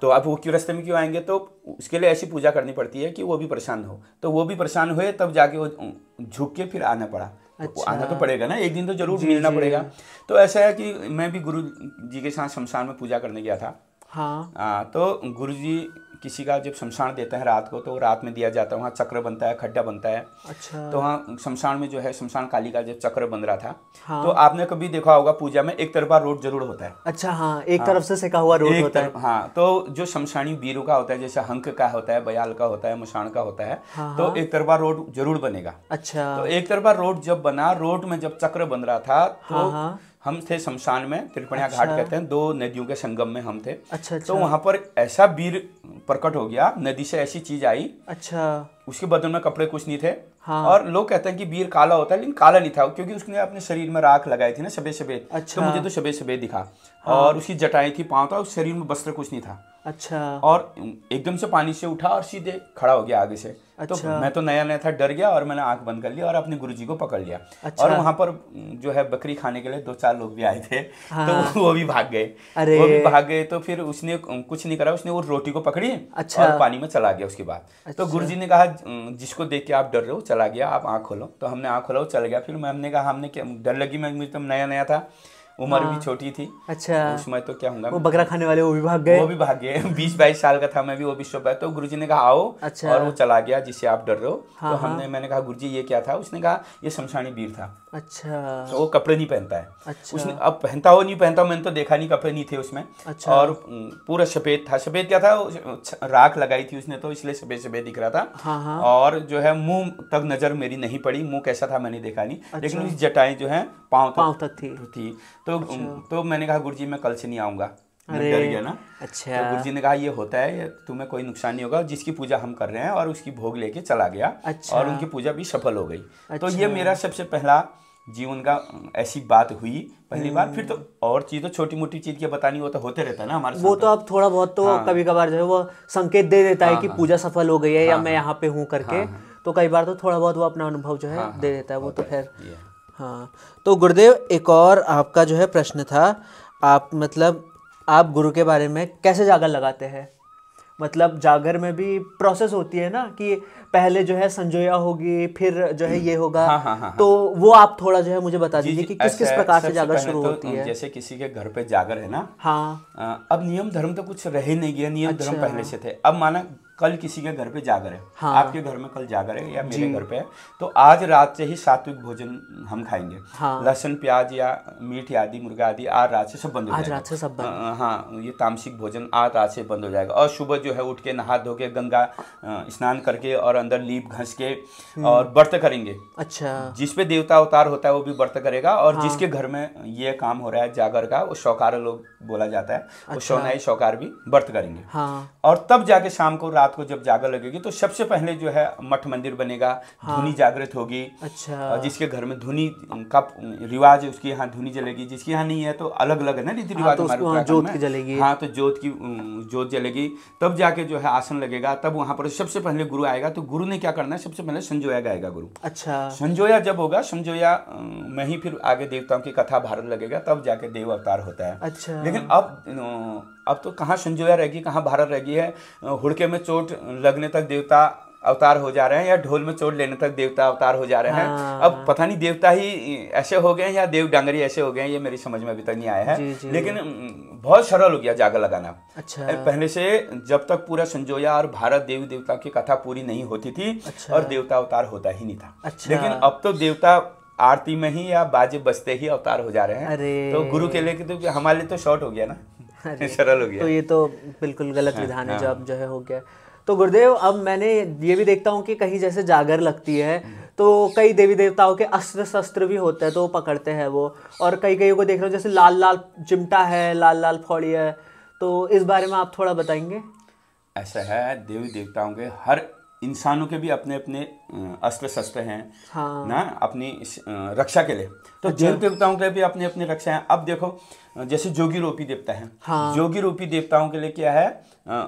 तो अब वो क्यों रास्ते में क्यों आएंगे, तो उसके लिए ऐसी पूजा करनी पड़ती है कि वो भी परेशान हो। तो वो भी परेशान हुए, तब जाके वो झुक के फिर आना पड़ा। तो आना तो पड़ेगा ना, एक दिन तो जरूर मिलना पड़ेगा। तो ऐसा है कि मैं भी गुरु जी के साथ शमशान में पूजा करने गया था। तो गुरु जी किसी का जब शमशान देते हैं रात को, तो रात में दिया जाता है, वहाँ चक्र बनता है, खड्डा बनता है। तो वहाँ शमशान में जो है शमशान काली का जब चक्र बन रहा था, तो आपने कभी देखा होगा पूजा में एक तरफा रोड जरूर होता है। एक तरफ से सेका हुआ रोड होता है। तो जो शमशानी वीरों का होता है, जैसे हंक का होता है, बयाल का होता है, मशान का होता है, तो एक तरफा रोड जरूर बनेगा। तो एक तरफा रोड जब बना, रोड में जब चक्र बन रहा था, तो हम थे शमशान में, त्रिपणिया घाट कहते हैं, 2 नदियों के संगम में हम थे। तो वहां पर ऐसा वीर प्रकट हो गया, नदी से ऐसी चीज आई। उसके बदन में कपड़े कुछ नहीं थे। और लोग कहते हैं कि वीर काला होता है, लेकिन काला नहीं था, क्योंकि उसने अपने शरीर में राख लगाई थी ना, सफेद सफेद। तो मुझे तो सफेद सफेद दिखा। और उसकी जटाएं थी, पांव था, उस शरीर में वस्त्र कुछ नहीं था। अच्छा। और एकदम से पानी से उठा और सीधे खड़ा हो गया आगे से। अच्छा। तो मैं तो नया नया था, डर गया और मैंने आंख बंद कर लिया और अपने गुरुजी को पकड़ लिया। अच्छा। और वहां पर जो है बकरी खाने के लिए 2-4 लोग भी आए थे। हाँ। तो वो भी भाग गए। अरे। वो भी भाग गए तो फिर उसने कुछ नहीं करा, उसने वो रोटी को पकड़ी। अच्छा। और पानी में चला गया उसके बाद। अच्छा। तो गुरुजी ने कहा जिसको देख के आप डर रहे हो चला गया, आप आंख खोलो। तो हमने आंख खोला, वो चल गया। फिर हमने कहा हमने क्या डर लगी, मैं मुझे तो नया नया था, उम्र भी छोटी थी। अच्छा। उसमें तो क्या होगा, वो बकरा खाने वाले वो भी भाग गए। वो भी भाग गए। 20-22 साल का था मैं भी, वो भी शोभा। तो गुरुजी ने कहा आओ। अच्छा। और वो चला गया जिससे आप डर रहे हो। हाँ, तो मैंने कहा गुरुजी ये क्या था? उसने कहा ये शमशानी वीर था। अच्छा। तो वो कपड़े नहीं पहनता है। अच्छा। उसने अब पहनता हो नहीं पहनता, मैंने तो देखा नहीं, कपड़े नहीं थे उसमें। अच्छा। और पूरा सफेद था। सफेद क्या था, राख लगाई थी उसने तो इसलिए सफेद सफेद दिख रहा था। हाँ हाँ। और जो है मुंह तक नजर मेरी नहीं पड़ी, मुंह कैसा था मैंने देखा नहीं। अच्छा। लेकिन उसकी जटाएं जो है पाँव तक थी। तो मैंने कहा गुरुजी मैं कल से नहीं आऊंगा, मैं अरे। डर गया ना। अच्छा। तो गुरुजी ने कहा ये होता है, ये तुम्हें कोई नुकसान नहीं होगा, जिसकी पूजा हम कर रहे हैं। और उसकी भोग लेके चला गया। अच्छा। और उनकी पूजा भी सफल हो गई। तो अच्छा। ये मेरा सबसे पहला जीवन का ऐसी बात हुई पहली बार। फिर तो और चीज तो छोटी मोटी चीज की बतानी, वो तो होते रहता है ना हमारे साथ। वो तो अब थोड़ा बहुत तो कभी कभार जो है वो संकेत दे देता है कि पूजा सफल हो गई है या मैं यहाँ पे हूँ करके। तो कई बार तो थोड़ा बहुत वो अपना अनुभव जो है दे देता है। वो तो खैर हाँ। तो गुरुदेव एक और आपका जो है प्रश्न था, आप मतलब आप गुरु के बारे में कैसे जागर लगाते हैं? मतलब जागर में भी प्रोसेस होती है ना कि पहले जो है संजोया होगी, फिर जो है ये होगा। हाँ। तो वो आप थोड़ा जो है मुझे बता दीजिए कि किस किस प्रकार से जागर शुरू होती है। जैसे किसी के घर पे जागर है ना। हाँ। अब नियम धर्म तो कुछ रह ही नहीं गया, नियम धर्म पहले से थे। अब माना कल किसी के घर पे जागर है। हाँ। आपके घर में कल जागर है या मेरे घर पे है, तो आज रात से ही सात्विक भोजन हम खाएंगे। हाँ। लहसुन प्याज या मीट आदि मुर्गा आदि आज रात से सब बंद हो जाएगा। आज रात से सब बंद। हाँ, ये तामसिक भोजन आज रात से बंद हो जाएगा। और सुबह जो है उठ के नहा धो के गंगा स्नान करके और अंदर लीप घस के और व्रत करेंगे। अच्छा। जिस पे देवता अवतार होता है वो भी व्रत करेगा। और जिसके घर में ये काम हो रहा है जागर का, वो शौकार लोग बोला जाता है। वो शौनाई शौकार भी व्रत करेंगे। हाँ। और तब जाके शाम को रात को जब जागर लगेगी तो सबसे पहले जो है मठ मंदिर बनेगा। धुनी जागृत होगी। अच्छा। और जिसके घर में धुनी का रिवाज है उसके यहाँ धुनी जलेगी, जिसके यहाँ नहीं है तो अलग अलग है ना रीति रिवाज। हमारे जोत की जलेगी। हाँ, तो जोत जलेगी। तब जाके जो है आसन लगेगा। तब वहां पर सबसे पहले गुरु आएगा। तो गुरु ने क्या करना है, सबसे पहले संजोया गाएगा गुरु। अच्छा। संजोया जब होगा, संजोया में ही फिर आगे देवताओं की कथा भारत लगेगा, तब जाके देव अवतार होता है। अच्छा। लेकिन अब तो कहाँ संजोया रहेगी, कहाँ भारत रहेगी है। हुड़के में चोट लगने तक देवता अवतार हो जा रहे हैं या ढोल में चोट लेने तक देवता अवतार हो जा रहे हैं। हाँ। अब पता नहीं देवता ही ऐसे हो गए हैं या देव डांगरी ऐसे हो गए हैं, ये मेरी समझ में अभी तक नहीं आया है। जी। लेकिन बहुत सरल हो गया जागर लगाना। अच्छा। पहले से जब तक पूरा संजोया और भारत देवी देवता की कथा पूरी नहीं होती थी। अच्छा। और देवता अवतार होता ही नहीं था। अच्छा। लेकिन अब तो देवता आरती में ही या बाजे बजते ही अवतार हो जा रहे हैं। अरे। तो गुरु के लिए तो हमारे लिए तो शॉर्ट हो गया ना। सरल हो गया। तो ये तो बिल्कुल गलत विधान है जो अब जो है हो गया। तो गुरुदेव अब मैंने ये भी देखता हूँ कि कहीं जैसे जागर लगती है तो कई देवी देवताओं के अस्त्र शस्त्र भी होते हैं तो वो पकड़ते हैं वो। और कई को देख रहे हो जैसे लाल लाल चिमटा है, लाल लाल फौड़ी है। तो इस बारे में आप थोड़ा बताएंगे? ऐसा है, देवी देवताओं के हर इंसानों के भी अपने अपने अस्त्र शस्त्र हैं। हाँ। ना अपनी रक्षा के लिए। तो अच्छा। देव देवताओं के भी अपने अपने रक्षा हैं। अब देखो जैसे जोगी रूपी देवता है। हाँ। जोगी रूपी देवताओं के लिए क्या है,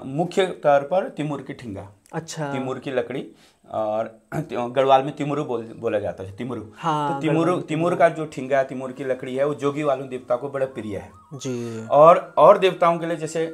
मुख्य तौर पर तिमुर की ठिंगा। अच्छा। तिमुर की लकड़ी। और गढ़वाल में तिमुरु बोला जाता है, तिमुरु। हाँ, तो तिमुर का जो ठिंगा है, तिमुर की लकड़ी है, वो जोगी वालों देवता को बड़ा प्रिय है जी। और देवताओं के लिए जैसे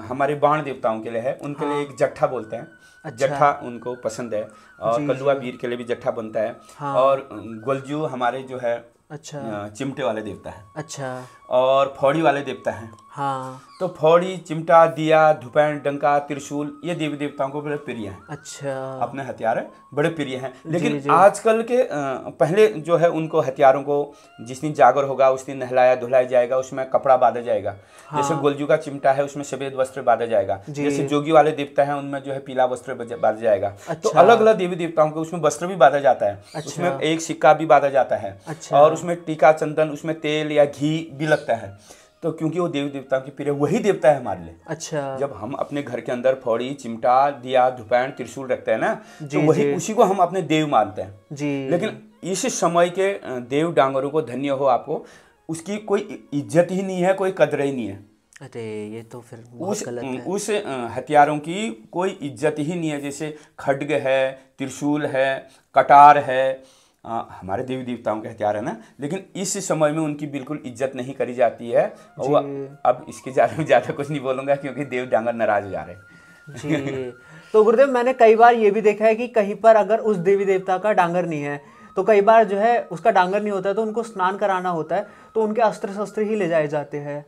हमारे बाण देवताओं के लिए है, उनके लिए एक जट्ठा बोलते हैं। अच्छा। जट्ठा उनको पसंद है। और कलुआ वीर के लिए भी जट्ठा बनता है। हाँ। और गोलजू हमारे जो है अच्छा चिमटे वाले देवता है। अच्छा। और फौड़ी वाले देवता है। हाँ। तो फौड़ी, चिमटा, दिया, धुपैन, डंका, त्रिशूल, ये देवी देवताओं को बड़े प्रिय हैं। अच्छा। अपने हथियार बड़े प्रिय हैं। लेकिन जी। आजकल के पहले जो है उनको हथियारों को जिस दिन जागर होगा उस दिन नहलाया धुलाया जाएगा, उसमें कपड़ा बांधा जाएगा। हाँ। जैसे गोलजू का चिमटा है उसमें सफेद वस्त्र बांधा जाएगा। जैसे जोगी वाले देवता है उनमें जो है पीला वस्त्र बांधा जाएगा। अच्छा। तो अलग अलग देवी देवताओं के उसमें वस्त्र भी बांधा जाता है। अच्छा। उसमें एक सिक्का भी बांधा जाता है। अच्छा। और उसमें टीका, चंदन, उसमें तेल या घी भी लगता है। तो क्योंकि वो देवी देवताओं की प्रिय वही देवता है हमारे लिए। अच्छा। जब हम अपने घर के अंदर फौड़ी, चिमटा, दिया, धुपैन, त्रिशूल रखते हैं ना, तो वही उसी को हम अपने देव मानते हैं जी। लेकिन इस समय के देव डांगरों को धन्य हो आपको, उसकी कोई इज्जत ही नहीं है, कोई कदर ही नहीं है। अरे ये तो फिर बहुत गलत है। उस हथियारों की कोई इज्जत ही नहीं है। जैसे खड्ग है, त्रिशूल है, कटार है, हमारे देवी देवताओं के हथियार है ना, लेकिन इस समय में उनकी बिल्कुल इज्जत नहीं करी जाती है। और अब इसके बारे में ज़्यादा कुछ नहीं बोलूँगा क्योंकि देव डांगर नाराज हो जा रहे हैं। जी। तो गुरुदेव मैंने कई बार ये भी देखा है कि कहीं पर अगर उस देवी देवता का डांगर नहीं है तो कई बार जो है उसका डांगर नहीं होता है तो उनको स्नान कराना होता है, तो उनके अस्त्र शस्त्र ही ले जाए जाते हैं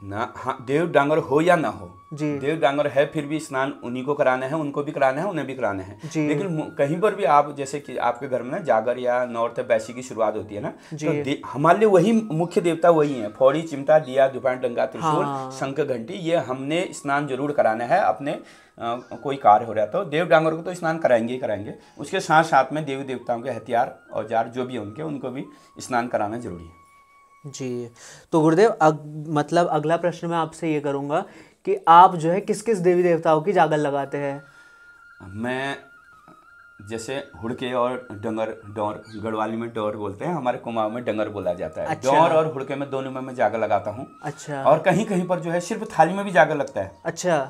ना। हाँ, देव डांगर हो या ना हो, जी, देव डांगर है, फिर भी स्नान उन्हीं को कराना है, उनको भी कराना है, उन्हें भी कराना है। जी। लेकिन कहीं पर भी आप, जैसे कि आपके घर में ना जागर या नौरत बैसी की शुरुआत होती है ना, तो हमारे लिए वही मुख्य देवता वही है। फौड़ी, चिमटा, दिया, दुपान, डंगा, त्रिशूल, शंख, घंटी, ये हमने स्नान जरूर कराना है अपने कोई कार्य हो रहा है तो देव डांगर को तो स्नान कराएंगे ही कराएंगे। उसके साथ साथ में देवी देवताओं के हथियार औजार जो भी है उनको भी स्नान कराना जरूरी है। जी। तो गुरुदेव मतलब अगला प्रश्न मैं आपसे ये करूँगा कि आप जो है किस किस देवी देवताओं की जागल लगाते हैं? मैं जैसे हुड़के और डंगर, डोर, गढ़वाली में डोर बोलते हैं, हमारे कुमाऊं में डंगर बोला जाता है। अच्छा। डोर और हुड़के में दोनों में मैं जागर लगाता हूँ। अच्छा। और कहीं कहीं पर जो है सिर्फ थाली में भी जागर लगता है। अच्छा।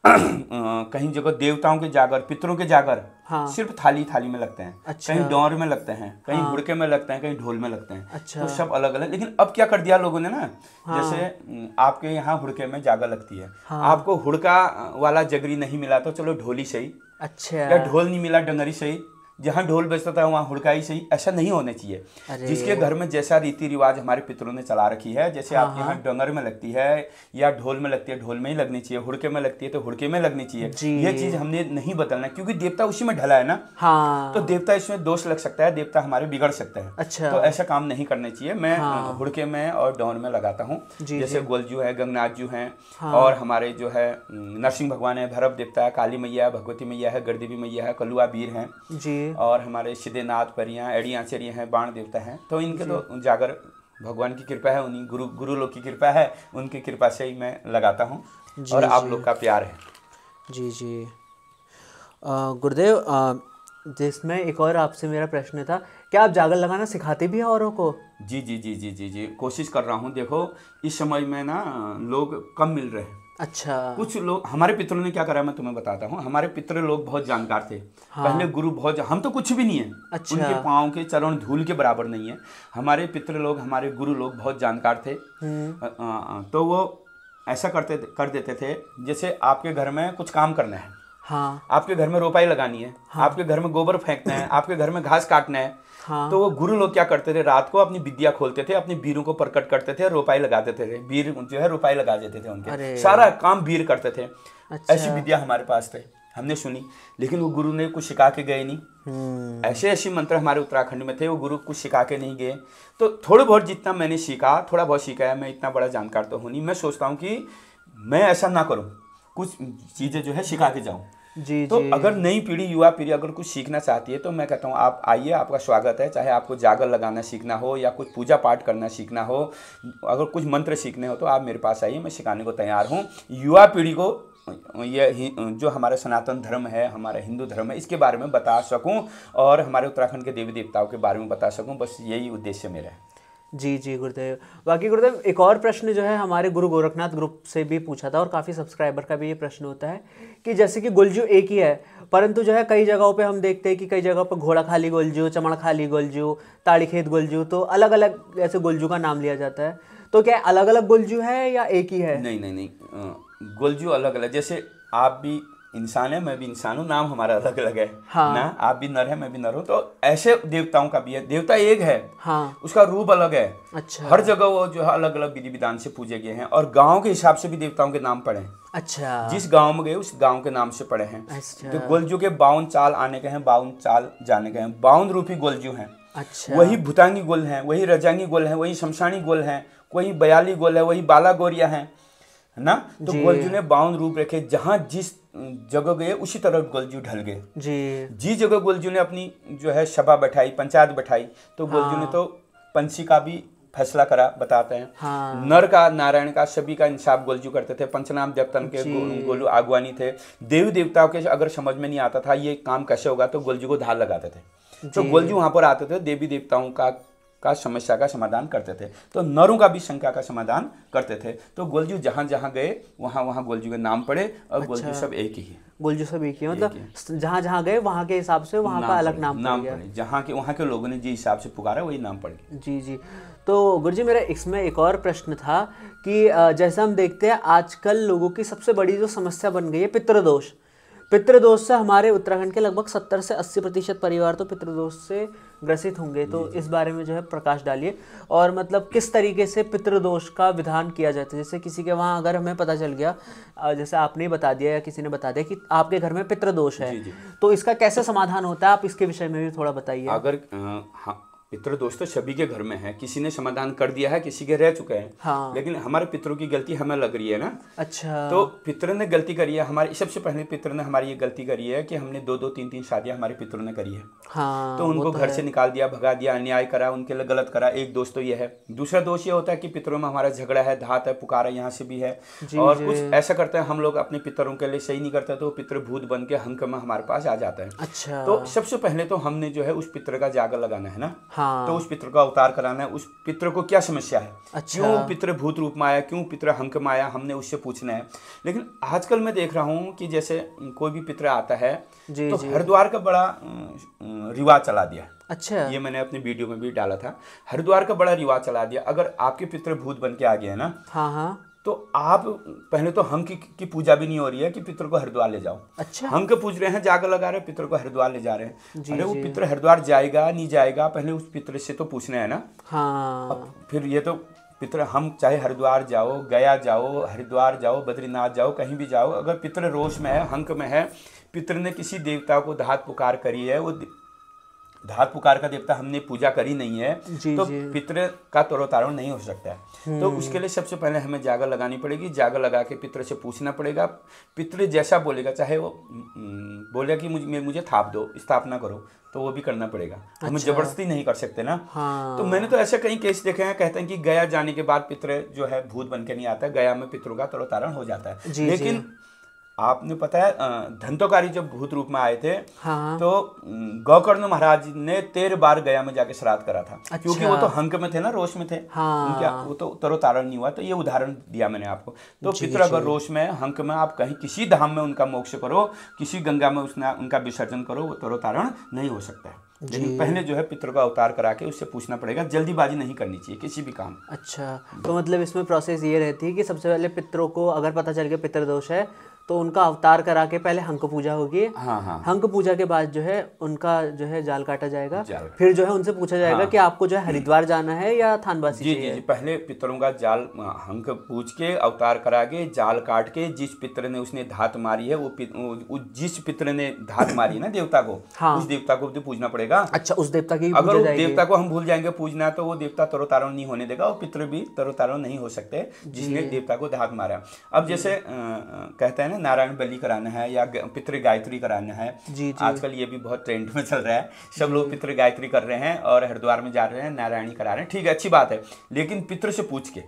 कहीं जगह देवताओं के जागर, पितरों के जागर, हाँ। सिर्फ थाली में लगते हैं। अच्छा। कहीं डोर में लगते हैं, कहीं हुड़के में लगते हैं, कहीं ढोल में लगते हैं। अच्छा। तो सब अलग अलग। लेकिन अब क्या कर दिया लोगों ने ना, जैसे आपके यहाँ हुड़के में जागर लगती है, आपको हुड़का वाला जगरी नहीं मिला तो चलो ढोली सही। अच्छा। या ढोल नहीं मिला, डंगरी सही। जहाँ ढोल बजता था वहाँ हुड़का ही सही। ऐसा नहीं होना चाहिए। जिसके घर में जैसा रीति रिवाज हमारे पितरों ने चला रखी है, जैसे आपके यहाँ डंगर में लगती है या ढोल में लगती है, ढोल में ही लगनी चाहिए, हुड़के में लगती है तो हुड़के में लगनी चाहिए। ये चीज हमने नहीं बदलना, क्योंकि देवता उसी में ढला है ना। हाँ। तो देवता इसमें दोष लग सकता है, देवता हमारे बिगड़ सकता है। अच्छा। तो ऐसा काम नहीं करना चाहिए। मैं हुड़के में और डौर में लगाता हूँ। जैसे गोलजू है, गंगनाथ जू है, और हमारे जो है नरसिंह भगवान है, भैरव देवता है, काली मैया है, भगवती मैया है, गढ़देवी मैया है, कलुआ वीर है जी, और हमारे सिद्धनाथ, परियां, एड़ी आचार्य हैं, बाण देवता हैं। तो इनके तो जागर भगवान की कृपा है, उन्हीं गुरु लोग की कृपा है, उनकी कृपा से ही मैं लगाता हूँ। और आप लोग का प्यार है। जी जी। गुरुदेव, जिसमें एक और आपसे मेरा प्रश्न था, क्या आप जागर लगाना सिखाते भी हैं औरों को? जी जी जी जी जी जी, कोशिश कर रहा हूँ। देखो इस समय में ना लोग कम मिल रहे हैं। अच्छा। कुछ लोग, हमारे पितरों ने क्या करा मैं तुम्हें बताता हूँ। हमारे पितर लोग बहुत जानकार थे। पहले गुरु बहुत, हम तो कुछ भी नहीं है। अच्छा। उनके पाँव के चरण धूल के बराबर नहीं है। हमारे पितर लोग, हमारे गुरु लोग बहुत जानकार थे। तो वो ऐसा कर देते थे, जैसे आपके घर में कुछ काम करना है, हाँ, आपके घर में रोपाई लगानी है, आपके घर में गोबर फेंकना है, आपके घर में घास काटना है, तो वो गुरु लोग क्या करते थे, रात को अपनी विद्या खोलते थे, अपने वीरों को प्रकट करते थे, रोपाई लगा देते थे। वीर जो है रोपाई लगा देते थे, उनके सारा काम वीर करते थे। अच्छा। ऐसी विद्या हमारे पास थे, हमने सुनी, लेकिन वो गुरु ने कुछ सिखा के गए नहीं। ऐसे ऐसे मंत्र हमारे उत्तराखंड में थे, वो गुरु कुछ सिखा के नहीं गए। तो थोड़ा बहुत जितना मैंने सीखा, थोड़ा बहुत सीखा है। मैं इतना बड़ा जानकार तो हूँ नहीं। मैं सोचता हूँ कि मैं ऐसा ना करूँ, कुछ चीज़ें जो है सिखा के जाऊँ। जी, तो जी। अगर नई पीढ़ी, युवा पीढ़ी अगर कुछ सीखना चाहती है तो मैं कहता हूँ आप आइए, आपका स्वागत है। चाहे आपको जागर लगाना सीखना हो या कुछ पूजा पाठ करना सीखना हो, अगर कुछ मंत्र सीखने हो तो आप मेरे पास आइए, मैं सिखाने को तैयार हूँ। युवा पीढ़ी को ये जो हमारा सनातन धर्म है, हमारा हिंदू धर्म है, इसके बारे में बता सकूँ और हमारे उत्तराखंड के देवी देवताओं के बारे में बता सकूँ, बस यही उद्देश्य मेरा है। जी जी गुरुदेव। बाकी गुरुदेव, एक और प्रश्न जो है हमारे गुरु गोरखनाथ ग्रुप से भी पूछा था, और काफ़ी सब्सक्राइबर का भी ये प्रश्न होता है कि जैसे कि गोलजू एक ही है, परंतु जो है कई जगहों पे हम देखते हैं कि कई जगहों पर घोड़ा खाली गोलजू, चमड़ खाली गोलजू, ताड़ी खेत गोलजू, तो अलग अलग ऐसे गोलजू का नाम लिया जाता है। तो क्या अलग अलग गोलजू है या एक ही है? नहीं नहीं नहीं, गोलजू अलग अलग। जैसे आप भी इंसान है, मैं भी इंसान हूँ, नाम हमारा अलग अलग है। हाँ। ना, आप भी नर है, मैं भी नर हूँ। तो ऐसे देवताओं का भी है, देवता एक है। हाँ। उसका रूप अलग है। अच्छा। हर जगह वो जो है अलग अलग विधि विधान से पूजे गए हैं, और गांव के हिसाब से भी देवताओं के नाम पड़े हैं। अच्छा। जिस गांव में गए उस गांव के नाम से पड़े हैं। अच्छा। तो गोलजू के 52 चाल आने के हैं, 52 चाल जाने के हैं, 52 रूपी गोलजू हैं। अच्छा। वही भूतांगी गोल हैं, वही रजांगी गोल हैं, वही शमशानी गोल हैं, वही बयाली गोल है, वही बाला गोरिया हैं ना। तो गोलजू ने 52 रूप रखे, जहां जिस जगह गए उसी तरह गोलजू ढल गए। जी। जिस जगह गोलजू ने अपनी जो है सभा बैठाई, पंचायत बैठाई, तो गोलजू ने तो पंछी का भी फैसला करा, बताते हैं। हाँ। नर का, नारायण का, सभी का इंसाफ गोलजू करते थे। पंचनाम देवतन के गोलू आगवानी थे। देवी देवताओं के अगर समझ में नहीं आता था ये काम कैसे होगा, तो गोलजू को धार लगाते थे। तो गोलजू वहां पर आते थे, देवी देवताओं का का समस्या का समाधान करते थे, तो नरों का भी शंका का समाधान करते थे। तो गोलजू जहाँ जहाँ गए वहाँ वहाँ गोलजू के नाम पड़े, और गोलजू सब एक ही है। गोलजू सब एक ही है, मतलब जहाँ जहाँ गए वहाँ के हिसाब से वहाँ का अलग नाम पड़ गया। जहाँ के वहाँ के लोगों ने जिस हिसाब से पुकारा वही नाम पड़ गया। जी जी। तो गुरुजी मेरा इसमें एक और प्रश्न था कि जैसा हम देखते हैं आजकल लोगों की सबसे बड़ी जो समस्या बन गई है पितृदोष। पितृदोष से हमारे उत्तराखंड के लगभग 70 से 80% परिवार तो पितृदोष से ग्रसित होंगे। तो इस बारे में जो है प्रकाश डालिए, और मतलब किस तरीके से पितृदोष का विधान किया जाता है। जैसे किसी के वहाँ अगर हमें पता चल गया, जैसे आपने बता दिया या किसी ने बता दिया कि आपके घर में पितृदोष है, तो इसका कैसे समाधान होता है, आप इसके विषय में भी थोड़ा बताइए। अगर पितृदोष तो सभी के घर में है, किसी ने समाधान कर दिया है, किसी के रह चुके हैं। हाँ। लेकिन हमारे पितरों की गलती हमें लग रही है ना। अच्छा। तो पितर ने गलती करी है हमारी, सबसे पहले पितर ने हमारी ये गलती करी है कि हमने 2-2 3-3 शादियां हमारे पितरों ने करी है। हाँ, तो उनको घर से निकाल दिया, भगा दिया, अन्याय करा, उनके लिए गलत करा। एक दोष तो ये है। दूसरा दोष ये होता है कि पितरों में हमारा झगड़ा है, धात है, पुकारा यहाँ से भी है, और कुछ ऐसा करते हैं हम लोग अपने पितरों के लिए सही नहीं करते, तो पितर भूत बन के हंक में हमारे पास आ जाता है। अच्छा। तो सबसे पहले तो हमने जो है उस पितर का जागर लगाना है ना। हाँ। तो उस पितर का अवतार कराना है, उस पितर को क्या समस्या है। अच्छा। क्यों पितर भूत रूप में आया, क्यों पितर हंक में आया, हमने उससे पूछना है। लेकिन आजकल मैं देख रहा हूँ कि जैसे कोई भी पितर आता है तो हरिद्वार का बड़ा रिवाज चला दिया। अच्छा। ये मैंने अपने वीडियो में भी डाला था, हरिद्वार का बड़ा रिवाज चला दिया। अगर आपके पितर भूत बन के आ गए ना, हाँ हाँ, तो आप पहले तो हंक की पूजा भी नहीं हो रही है कि पितर को हरिद्वार ले जाओ। अच्छा। हंक पूज रहे हैं, जाकर लगा रहे हैं, पितर को हरिद्वार ले जा रहे हैं। अरे वो पितर हरिद्वार जाएगा नहीं जाएगा, पहले उस पितर से तो पूछना है ना। हाँ। फिर ये तो पितर, हम चाहे हरिद्वार जाओ, गया जाओ, हरिद्वार जाओ, बद्रीनाथ जाओ, कहीं भी जाओ, अगर पितर रोष में है, हंक में है, पितर ने किसी देवता को धात पुकार करी है, वो धात पुकार का देवता हमने पूजा करी नहीं है, तो पितर का तरोतारण नहीं हो सकता है। तो उसके लिए सबसे पहले हमें जागर लगानी पड़ेगी। जागर लगा के पितर से पूछना पड़ेगा। पितर जैसा बोलेगा, चाहे वो बोले कि मुझे थाप दो, स्थापना करो, तो वो भी करना पड़ेगा। हम जबरदस्ती नहीं कर सकते ना। हाँ। तो मैंने तो ऐसे कई केस देखे हैं, कहते हैं कि गया जाने के बाद पितर जो है भूत बन के नहीं आता, गया में पितरों का तरोतारण हो जाता है। लेकिन आपने पता है धंतोकारी जब भूत रूप में आए थे, हाँ। तो गौकर्ण महाराज ने 13 बार गया में जाके श्राद्ध करा था। अच्छा। क्योंकि वो तो हंक में थे ना, रोष में थे। हाँ। वो तो तरोतारण नहीं हुआ। तो ये उदाहरण दिया मैंने आपको। तो पितर अगर रोष में, हंक में, आप कहीं किसी धाम में उनका मोक्ष करो, किसी गंगा में उनका विसर्जन करो, वो तरोतारण नहीं हो सकता है। लेकिन पहले जो है पितर का अवतार करा के उससे पूछना पड़ेगा। जल्दीबाजी नहीं करनी चाहिए किसी भी काम। अच्छा। तो मतलब इसमें प्रोसेस ये रहती है कि सबसे पहले पितरों को अगर पता चल गया पितर दोष है, तो उनका अवतार करा के पहले हंक पूजा होगी। हाँ हाँ। हंक पूजा के बाद जो है उनका जो है जाल काटा जाएगा। फिर जो है उनसे पूछा जाएगा हाँ। कि आपको जो है हरिद्वार जाना है या थानबासी चाहिए। जी। पहले पितरों का जाल हंक पूछ के, अवतार करा के, जाल काट के, जिस पितर ने उसने धात मारी है, वो जिस पितर ने धात मारी है ना देवता को, हाँ। उस देवता को भी पूजना पड़ेगा। अच्छा, उस देवता की अगर उस देवता को हम भूल जाएंगे पूजना, तो वो देवता तरोतारण नहीं होने देगा, और पितर भी तरोतारण नहीं हो सकते जिसने देवता को धात मारा। अब जैसे कहते हैं ना, नारायण बलि कराना है या पितृ गायत्री कराना है। आजकल ये भी बहुत ट्रेंड में चल रहा है। सब लोग पितृ गायत्री कर रहे हैं और हरिद्वार में जा रहे हैं, नारायणी करा रहे हैं। ठीक है, अच्छी बात है। लेकिन पितृ से पूछ के,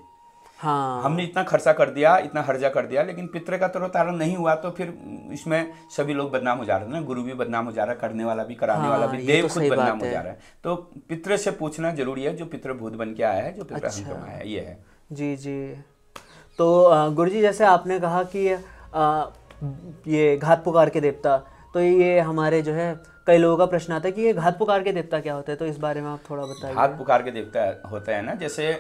हाँ। हमने इतना खर्चा कर दिया, इतना हर्जा कर दिया, लेकिन पितृ का तरोतारण नहीं हुआ, तो फिर इसमें सभी लोग बदनाम हो जा रहे हैं ना। गुरु भी बदनाम हो जा रहा है, करने वाला भी, कराने वाला भी, देव खुद बदनाम हो जा रहा है। तो पितृ से पूछना जरूरी है, जो पितृ भूत बन के आया है, जो पितृ हंक में आया है, ये है। जी जी। तो गुरुजी जैसे आपने कहा कि ये घात पुकार के देवता, तो ये हमारे जो है कई लोगों का प्रश्न आता है कि ये घात पुकार के देवता क्या होते हैं, तो इस बारे में आप थोड़ा बताइए। घात पुकार के देवता होता है ना, जैसे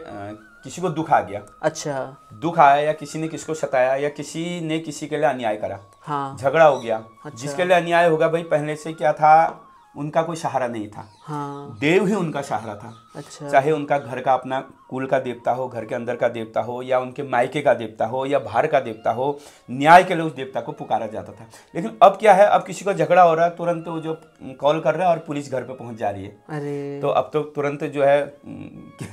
किसी को दुख आ गया। अच्छा। दुख आया, या किसी ने किसको सताया, या किसी ने किसी के लिए अन्याय करा, हाँ। झगड़ा हो गया। अच्छा। जिसके लिए अन्याय होगा भाई, पहले से क्या था, उनका कोई सहारा नहीं था, हाँ। देव ही उनका सहारा था। अच्छा। चाहे उनका घर का अपना कुल का देवता हो, घर के अंदर का देवता हो, या उनके मायके का देवता हो, या बाहर का देवता हो, न्याय के लिए उस देवता को पुकारा जाता था। लेकिन अब क्या है, अब किसी को झगड़ा हो रहा है, तुरंत वो जो कॉल कर रहा है और पुलिस घर पे पहुंच जा रही है। अरे। तो अब तो तुरंत जो है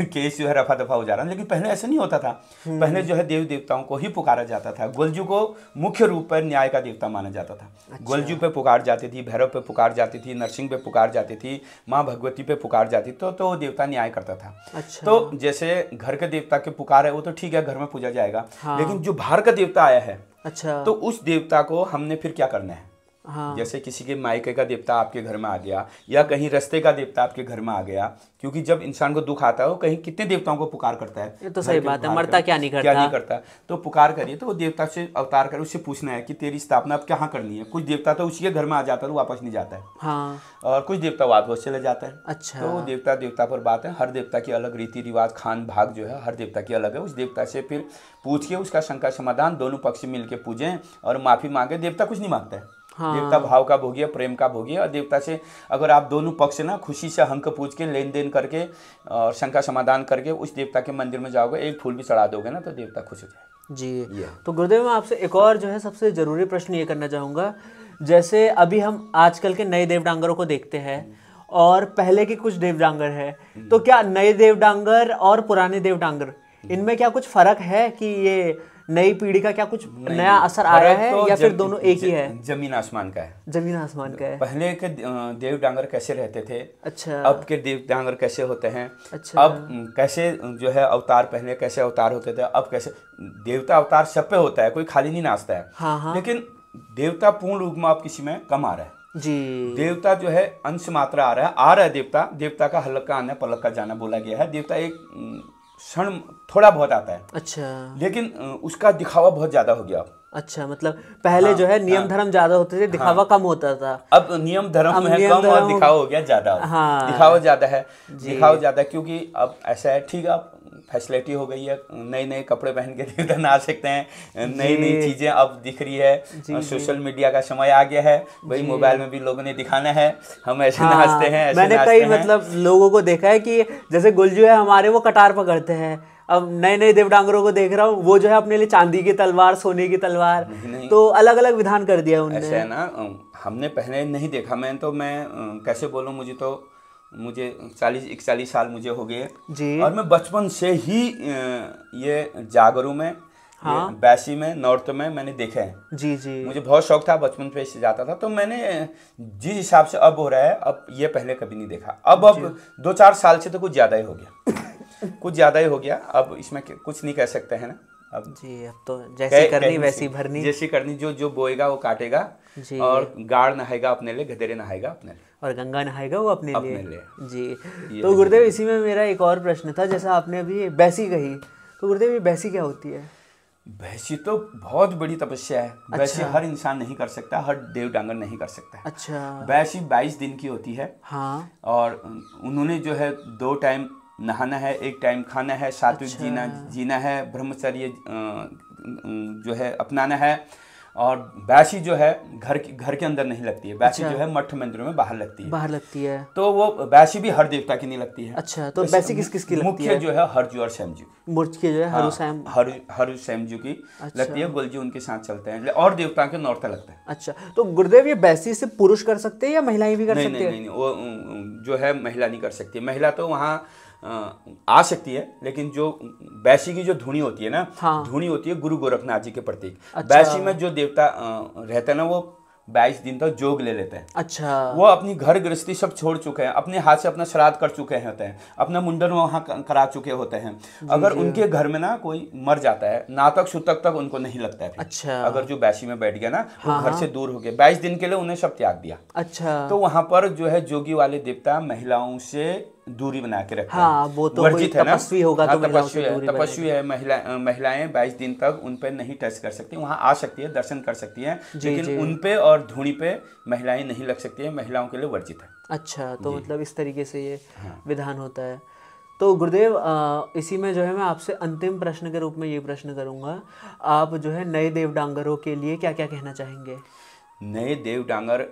केस जो है रफा दफा हो जा रहा है। लेकिन पहले ऐसा नहीं होता था। पहले जो है देव देवताओं को ही पुकारा जाता था। गोलजू को मुख्य रूप पर न्याय का देवता माना जाता था। अच्छा। गोलजू पे पुकार जाती थी, भैरव पे पुकार जाती थी, नरसिंह पे पुकार जाती थी, माँ भगवती पे पुकार जाती, तो देवता न्याय करता था। अच्छा। तो जैसे घर के देवता के पुकार है, वो तो ठीक है, घर में पूजा जाएगा। हाँ। लेकिन जो बाहर का देवता आया है, अच्छा, तो उस देवता को हमने फिर क्या करना है, हाँ। जैसे किसी के मायके का देवता आपके घर में आ गया, या कहीं रास्ते का देवता आपके घर में आ गया, क्योंकि जब इंसान को दुख आता है वो कहीं कितने देवताओं को पुकार करता है। ये तो सही बात है, मरता क्या नहीं करता। तो पुकार करिए, तो वो देवता से अवतार कर उससे पूछना है कि तेरी स्थापना अब कहाँ करनी है। कुछ देवता तो उसी के घर में आ जाता है, वापस नहीं जाता है। हाँ। और कुछ देवता वापस चले जाता है। अच्छा। तो देवता पर बात है, हर देवता की अलग रीति रिवाज खान भाग जो है हर देवता की अलग है। उस देवता से फिर पूछ के उसका शंका समाधान दोनों पक्ष मिलके पूजें और माफी मांगे। देवता कुछ नहीं मांगता है। हाँ। देवता भाव का भोगी है, प्रेम का भोगी है। और देवता से अगर आप दोनों पक्ष ना खुशी से हंक पूछ के लेन देन करके और शंका समाधान करके उस देवता के मंदिर में जाओगे, एक फूल भी चढ़ा दोगे ना, तो देवता खुश हो जाए जी। तो गुरुदेव मैं आपसे एक और जो है सबसे जरूरी प्रश्न ये करना चाहूँगा, जैसे अभी हम आजकल के नए देवडांगरों को देखते हैं और पहले के कुछ देवडांगर है, तो क्या नए देवडांगर और पुराने देवडांगर इनमें क्या कुछ फर्क है कि ये नई पीढ़ी का क्या कुछ नया असर आया है या फिर दोनों एक ही है? जमीन आसमान का है। जमीन आसमान का है। पहले के देवडांगर कैसे रहते थे, अच्छा, अब के देवडांगर कैसे होते हैं, अच्छा, अब कैसे जो है अवतार, पहले कैसे अवतार होते थे, अब कैसे देवता अवतार सब पे होता है, कोई खाली नहीं नाचता है। हाँ हाँ। लेकिन देवता पूर्ण रूप में अब किसी में कम आ रहा है जी। देवता जो है अंश मात्रा आ रहा है। देवता का हलक का आना पलक का जाना बोला गया है। देवता एक क्षण थोड़ा बहुत आता है। अच्छा। लेकिन उसका दिखावा बहुत ज्यादा हो गया। अच्छा, मतलब पहले जो है नियम धर्म ज्यादा होते थे, दिखावा कम होता था। अब नियम धर्म है कम और दिखावा हो गया ज्यादा। हाँ। दिखावा ज्यादा है, क्योंकि अब ऐसा है, ठीक है, अब फैसिलिटी हो गई है, नए नए कपड़े पहन के देवता नाच सकते हैं, नई नई चीजें अब दिख रही है। सोशल मीडिया का समय आ गया है भाई, मोबाइल में भी लोगों ने दिखाना है हम ऐसे नाचते हैं, ऐसे मैंने कई मतलब लोगों को देखा है कि जैसे गुलजू है हमारे, वो कटार पकड़ते हैं। अब नए नए देवडांगरों को देख रहा हूँ, वो जो है अपने लिए चांदी की तलवार, सोने की तलवार, तो अलग अलग विधान कर दिया उन्होंने। ऐसा है ना, हमने पहले नहीं देखा। मैं कैसे बोलूँ, मुझे 40-41 साल मुझे हो गए जी। और मैं बचपन से ही ये जागरू में, हाँ, बैसी में, नॉर्थ में मैंने देखे हैं जी जी। मुझे बहुत शौक था, बचपन पे से जाता था। तो मैंने जिस हिसाब से अब हो रहा है, अब ये पहले कभी नहीं देखा। अब 2-4 साल से तो कुछ ज़्यादा ही हो गया कुछ ज़्यादा ही हो गया। अब इसमें कुछ नहीं कह सकते हैं ना। अब जी, अब तो जैसी करनी वैसी भरनी, जैसी करनी, जो बोएगा वो काटेगा जी। और गाड़ नहाएगा अपने लिए, गधेरे नहाएगा अपने लिए, और गंगा नहाएगा वो अपने लिए जी। तो गुरुदेव इसी में मेरा एक और प्रश्न था, जैसा आपने अभी बैसी कही, तो गुरुदेव ये बैसी क्या होती है? बैसी तो बहुत बड़ी तपस्या है। अच्छा। बैसी हर इंसान नहीं कर सकता, हर देवडांगर नहीं कर सकता। अच्छा। बैसी 22 दिन की होती है। हाँ। और उन्होंने जो है 2 टाइम नहाना है, 1 टाइम खाना है, सात्विक जीना है, ब्रह्मचर्य जो है अपनाना है। और बैसी जो है घर के अंदर नहीं लगती है। बैसी जो है मठ मंदिरों में बाहर लगती है। तो वो बैसी भी हर देवता की नहीं लगती है। अच्छा, तो बैसी किस किस की लगती है? मुख्य जो है हरजू और सैमजू, मुख्य जो है हरु सैमजू की लगती है। गुलजू उनके साथ चलते हैं, और देवता के नौरता लगता है। अच्छा, तो गुरुदेव ये बैसी से पुरुष कर सकते हैं या महिलाएं भी कर सकती है? नहीं, वो जो है महिला नहीं कर सकती। महिला तो वहाँ आ सकती है, लेकिन जो बैसी की जो धुनी होती है ना, हाँ। धुनी होती है गुरु गोरखनाथ जी के प्रतीक। अच्छा। बैसी में जो देवता रहता है ना, वो 22 दिन तक जोग ले लेते हैं। अच्छा। वो अपनी घर गृहस्थी सब छोड़ चुके हैं, अपने हाथ से अपना श्राद्ध कर चुके होते हैं, अपना मुंडन वहाँ करा चुके होते हैं। अगर उनके घर में ना कोई मर जाता है, नातक सुतक तक उनको नहीं लगता है। अच्छा। अगर जो बैसी में बैठ गया ना, वो घर से दूर हो गया, 22 दिन के लिए उन्हें सब त्याग दिया। अच्छा। तो वहाँ पर जो है जोगी वाले देवता महिलाओं से दूरी बना के रखते हैं। हाँ, वो तो वर्जित है ना, तपस्वी होगा तो तपस्वी है। महिलाएं 22 दिन तक उन पे नहीं टच कर सकती। वहाँ आ सकती है, दर्शन कर सकती हैं, लेकिन उन पे और धूनी पे महिलाएं नहीं लग सकती है, महिलाओं के लिए वर्जित है। अच्छा, तो मतलब इस तरीके से ये विधान होता है। तो गुरुदेव इसी में जो है मैं आपसे अंतिम प्रश्न के रूप में ये प्रश्न करूँगा, आप जो है नए देवडांगरों के लिए क्या क्या कहना चाहेंगे? नए देवडांगर,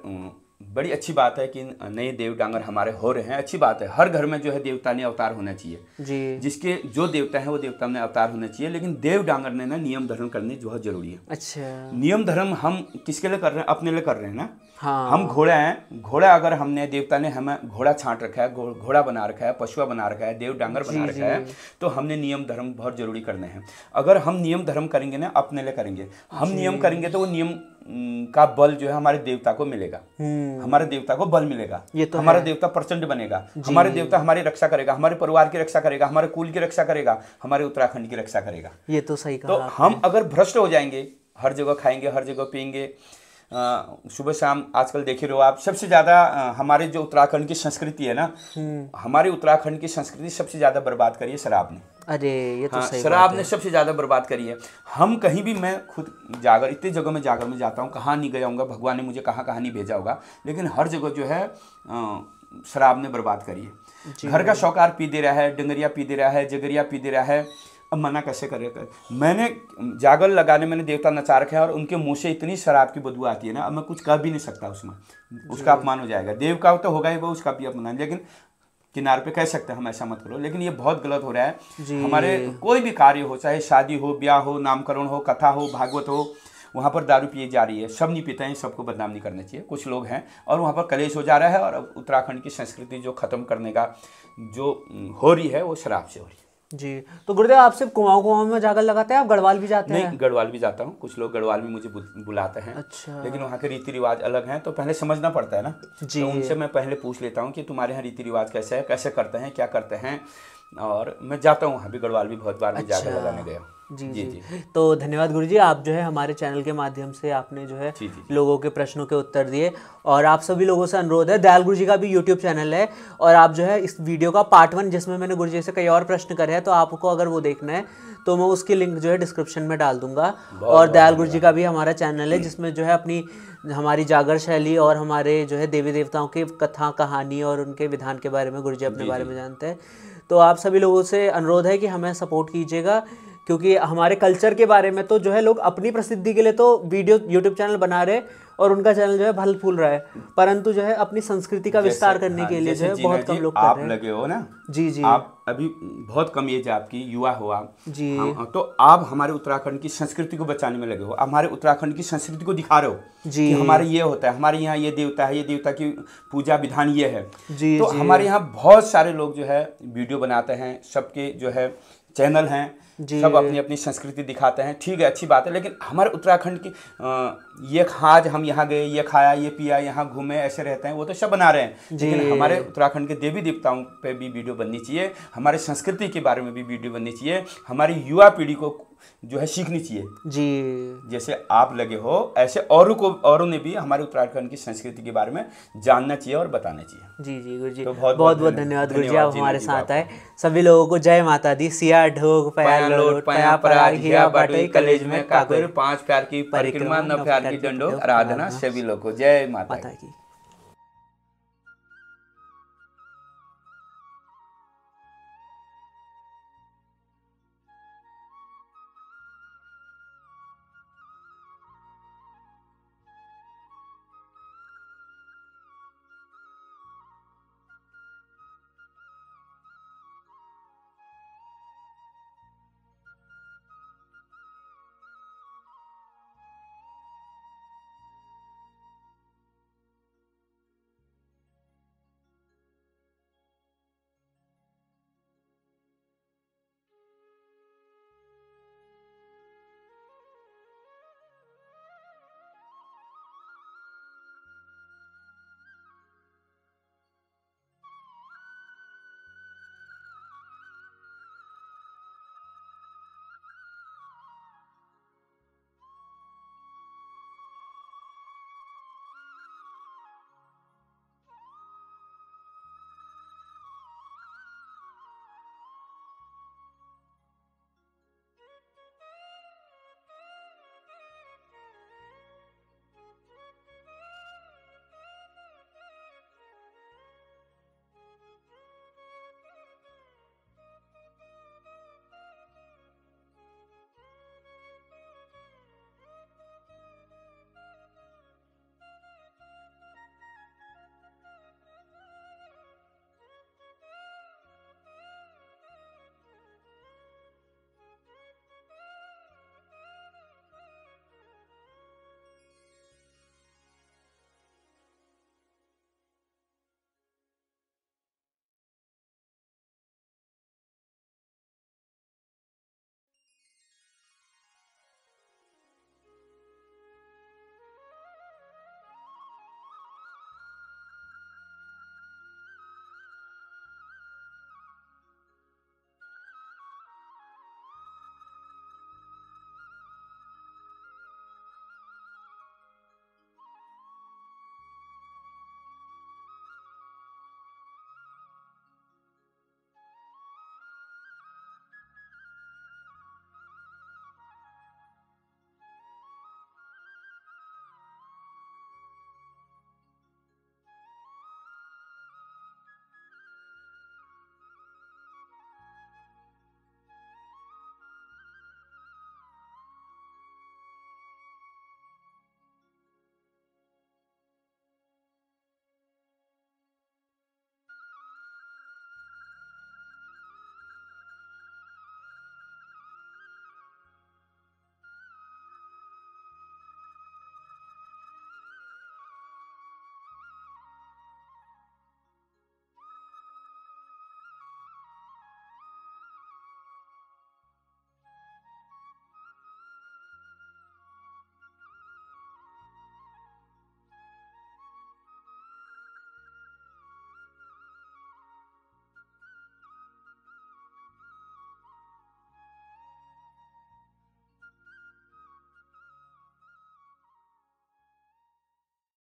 बड़ी अच्छी बात है कि नए देवडांगर हमारे हो रहे हैं, अच्छी बात है। हर घर में जो है देवता ने अवतार होना चाहिए जी। जिसके जो देवता है वो देवता में अवतार होना चाहिए, लेकिन देवडांगर ने ना नियम धर्म करने बहुत जरूरी है। अच्छा। नियम धर्म हम किसके लिए कर रहे हैं? अपने लिए कर रहे हैं ना। हाँ। हम घोड़ा हैं, घोड़ा अगर हमने, देवता ने हमें घोड़ा छांट रखा है, घोड़ा बना रखा है, पशुआ बना रखा है, देवडांगर बना रखा है, तो हमने नियम धर्म बहुत जरूरी करने हैं। अगर हम नियम धर्म करेंगे ना, अपने लिए करेंगे, हम नियम करेंगे, तो वो नियम का बल जो है हमारे देवता को मिलेगा, हमारे देवता को बल मिलेगा। ये तो हमारा देवता प्रचंड बनेगा, हमारे देवता हमारी रक्षा करेगा, हमारे परिवार की रक्षा करेगा, हमारे कुल की रक्षा करेगा, हमारे उत्तराखंड की रक्षा करेगा। ये तो सही कहा। तो हम अगर भ्रष्ट हो जाएंगे, हर जगह खाएंगे, हर जगह पिएंगे, सुबह शाम आजकल देख ही रहे हो आप, सबसे ज़्यादा हमारे जो उत्तराखंड की संस्कृति है ना, हमारे उत्तराखंड की संस्कृति सबसे ज़्यादा बर्बाद करी है शराब ने। अरे ये तो सही शराब ने सबसे ज़्यादा बर्बाद करी है। हम कहीं भी, मैं खुद जागर, इतनी जगह में जागर में जाता हूँ, कहाँ नहीं गया हूँगा, भगवान ने मुझे कहाँ कहाँ नहीं भेजा होगा, लेकिन हर जगह जो है शराब ने बर्बाद करी है। घर का शौकार पी दे रहा है, डंगरिया पी दे रहा है, जगरिया पी दे रहा है। अब मना कैसे करेगा। मैंने जागर लगाने, मैंने देवता नचा रखे हैं और उनके मुंह से इतनी शराब की बदबू आती है ना, अब मैं कुछ कह भी नहीं सकता उसमें, उसका अपमान हो जाएगा। देव का तो होगा ही वो, उसका भी अपमान, लेकिन किनारे पे कह सकते हैं हम ऐसा मत करो, लेकिन ये बहुत गलत हो रहा है। हमारे कोई भी कार्य हो, चाहे शादी हो, ब्याह हो, नामकरण हो, कथा हो, भागवत हो, वहाँ पर दारू पिए जा रही है। सब नहीं पीते हैं, सबको बदनाम नहीं करना चाहिए, कुछ लोग हैं और वहाँ पर कलेश हो जा रहा है। और अब उत्तराखंड की संस्कृति जो ख़त्म करने का जो हो रही है वो शराब से हो रही है। जी, तो गुरुदेव आप सिर्फ कुआं में जाकर लगाते हैं, आप गढ़वाल भी जाते हैं? नहीं, गढ़वाल भी जाता हूँ, कुछ लोग गढ़वाल भी मुझे बुलाते हैं। अच्छा। लेकिन वहाँ के रीति रिवाज अलग हैं, तो पहले समझना पड़ता है ना। जी। तो उनसे मैं पहले पूछ लेता हूँ कि तुम्हारे यहाँ रीति रिवाज कैसे है, कैसे करते हैं, क्या करते हैं, और मैं जाता हूँ वहाँ भी, गढ़वाल भी बहुत बार मैं जाकर लगाने गया। जी जी जी। तो धन्यवाद गुरुजी, आप जो है हमारे चैनल के माध्यम से आपने जो है लोगों के प्रश्नों के उत्तर दिए। और आप सभी लोगों से अनुरोध है, दयाल गुरुजी का भी यूट्यूब चैनल है, और आप जो है इस वीडियो का पार्ट 1 जिसमें मैंने गुरुजी से कई और प्रश्न करे हैं, तो आपको अगर वो देखना है तो मैं उसकी लिंक जो है डिस्क्रिप्शन में डाल दूंगा। और दयाल गुरुजी का भी हमारा चैनल है जिसमें जो है अपनी हमारी जागर शैली और हमारे जो है देवी देवताओं की कथा कहानी और उनके विधान के बारे में गुरुजी अपने बारे में जानते हैं। तो आप सभी लोगों से अनुरोध है कि हमें सपोर्ट कीजिएगा, क्योंकि हमारे कल्चर के बारे में तो जो है लोग अपनी प्रसिद्धि के लिए तो वीडियो यूट्यूब चैनल बना रहे और उनका चैनल जो है फल फूल रहा है, परंतु जो है अपनी संस्कृति का विस्तार करने के लिए जो है बहुत कम लोग कर रहे हैं। आप लगे हो ना। जी जी। आप अभी बहुत कम एज है आपकी, युवा हो आप जी। तो आप हमारे उत्तराखंड की संस्कृति को बचाने में लगे हो, हमारे उत्तराखंड की संस्कृति को दिखा रहे हो जी। कि हमारे ये होता है, हमारे यहाँ ये देवता है, ये देवता की पूजा विधान ये है जी। तो जी। हमारे यहाँ बहुत सारे लोग जो है वीडियो बनाते हैं, सबके जो है चैनल हैं, सब अपनी अपनी संस्कृति दिखाते हैं, ठीक है, अच्छी बात है। लेकिन हमारे उत्तराखंड की ये आज हम यहाँ गए, ये खाया, ये पिया, यहाँ घूमे, ऐसे रहते हैं, वो तो सब बना रहे हैं, लेकिन हमारे उत्तराखंड के देवी देवताओं पे भी वीडियो बननी चाहिए, हमारे संस्कृति के बारे में भी वीडियो बननी चाहिए, हमारी युवा पीढ़ी को जो है सीखनी चाहिए जी। जैसे आप लगे हो ऐसे औरों ने भी हमारे उत्तराखंड की संस्कृति के बारे में जानना चाहिए और बताना चाहिए। जी जी गुरुजी, तो बहुत बहुत धन्यवाद गुरुजी, आप हमारे साथ आए। सभी लोगों को जय माता दी। सिया ढोक पया लोट पया पराग हिया बाटोई कलेज में काकुर, 5 प्यार की परिक्रमा, 9 प्यार की डंडो आराधना, सभी लोगों को जय माता की।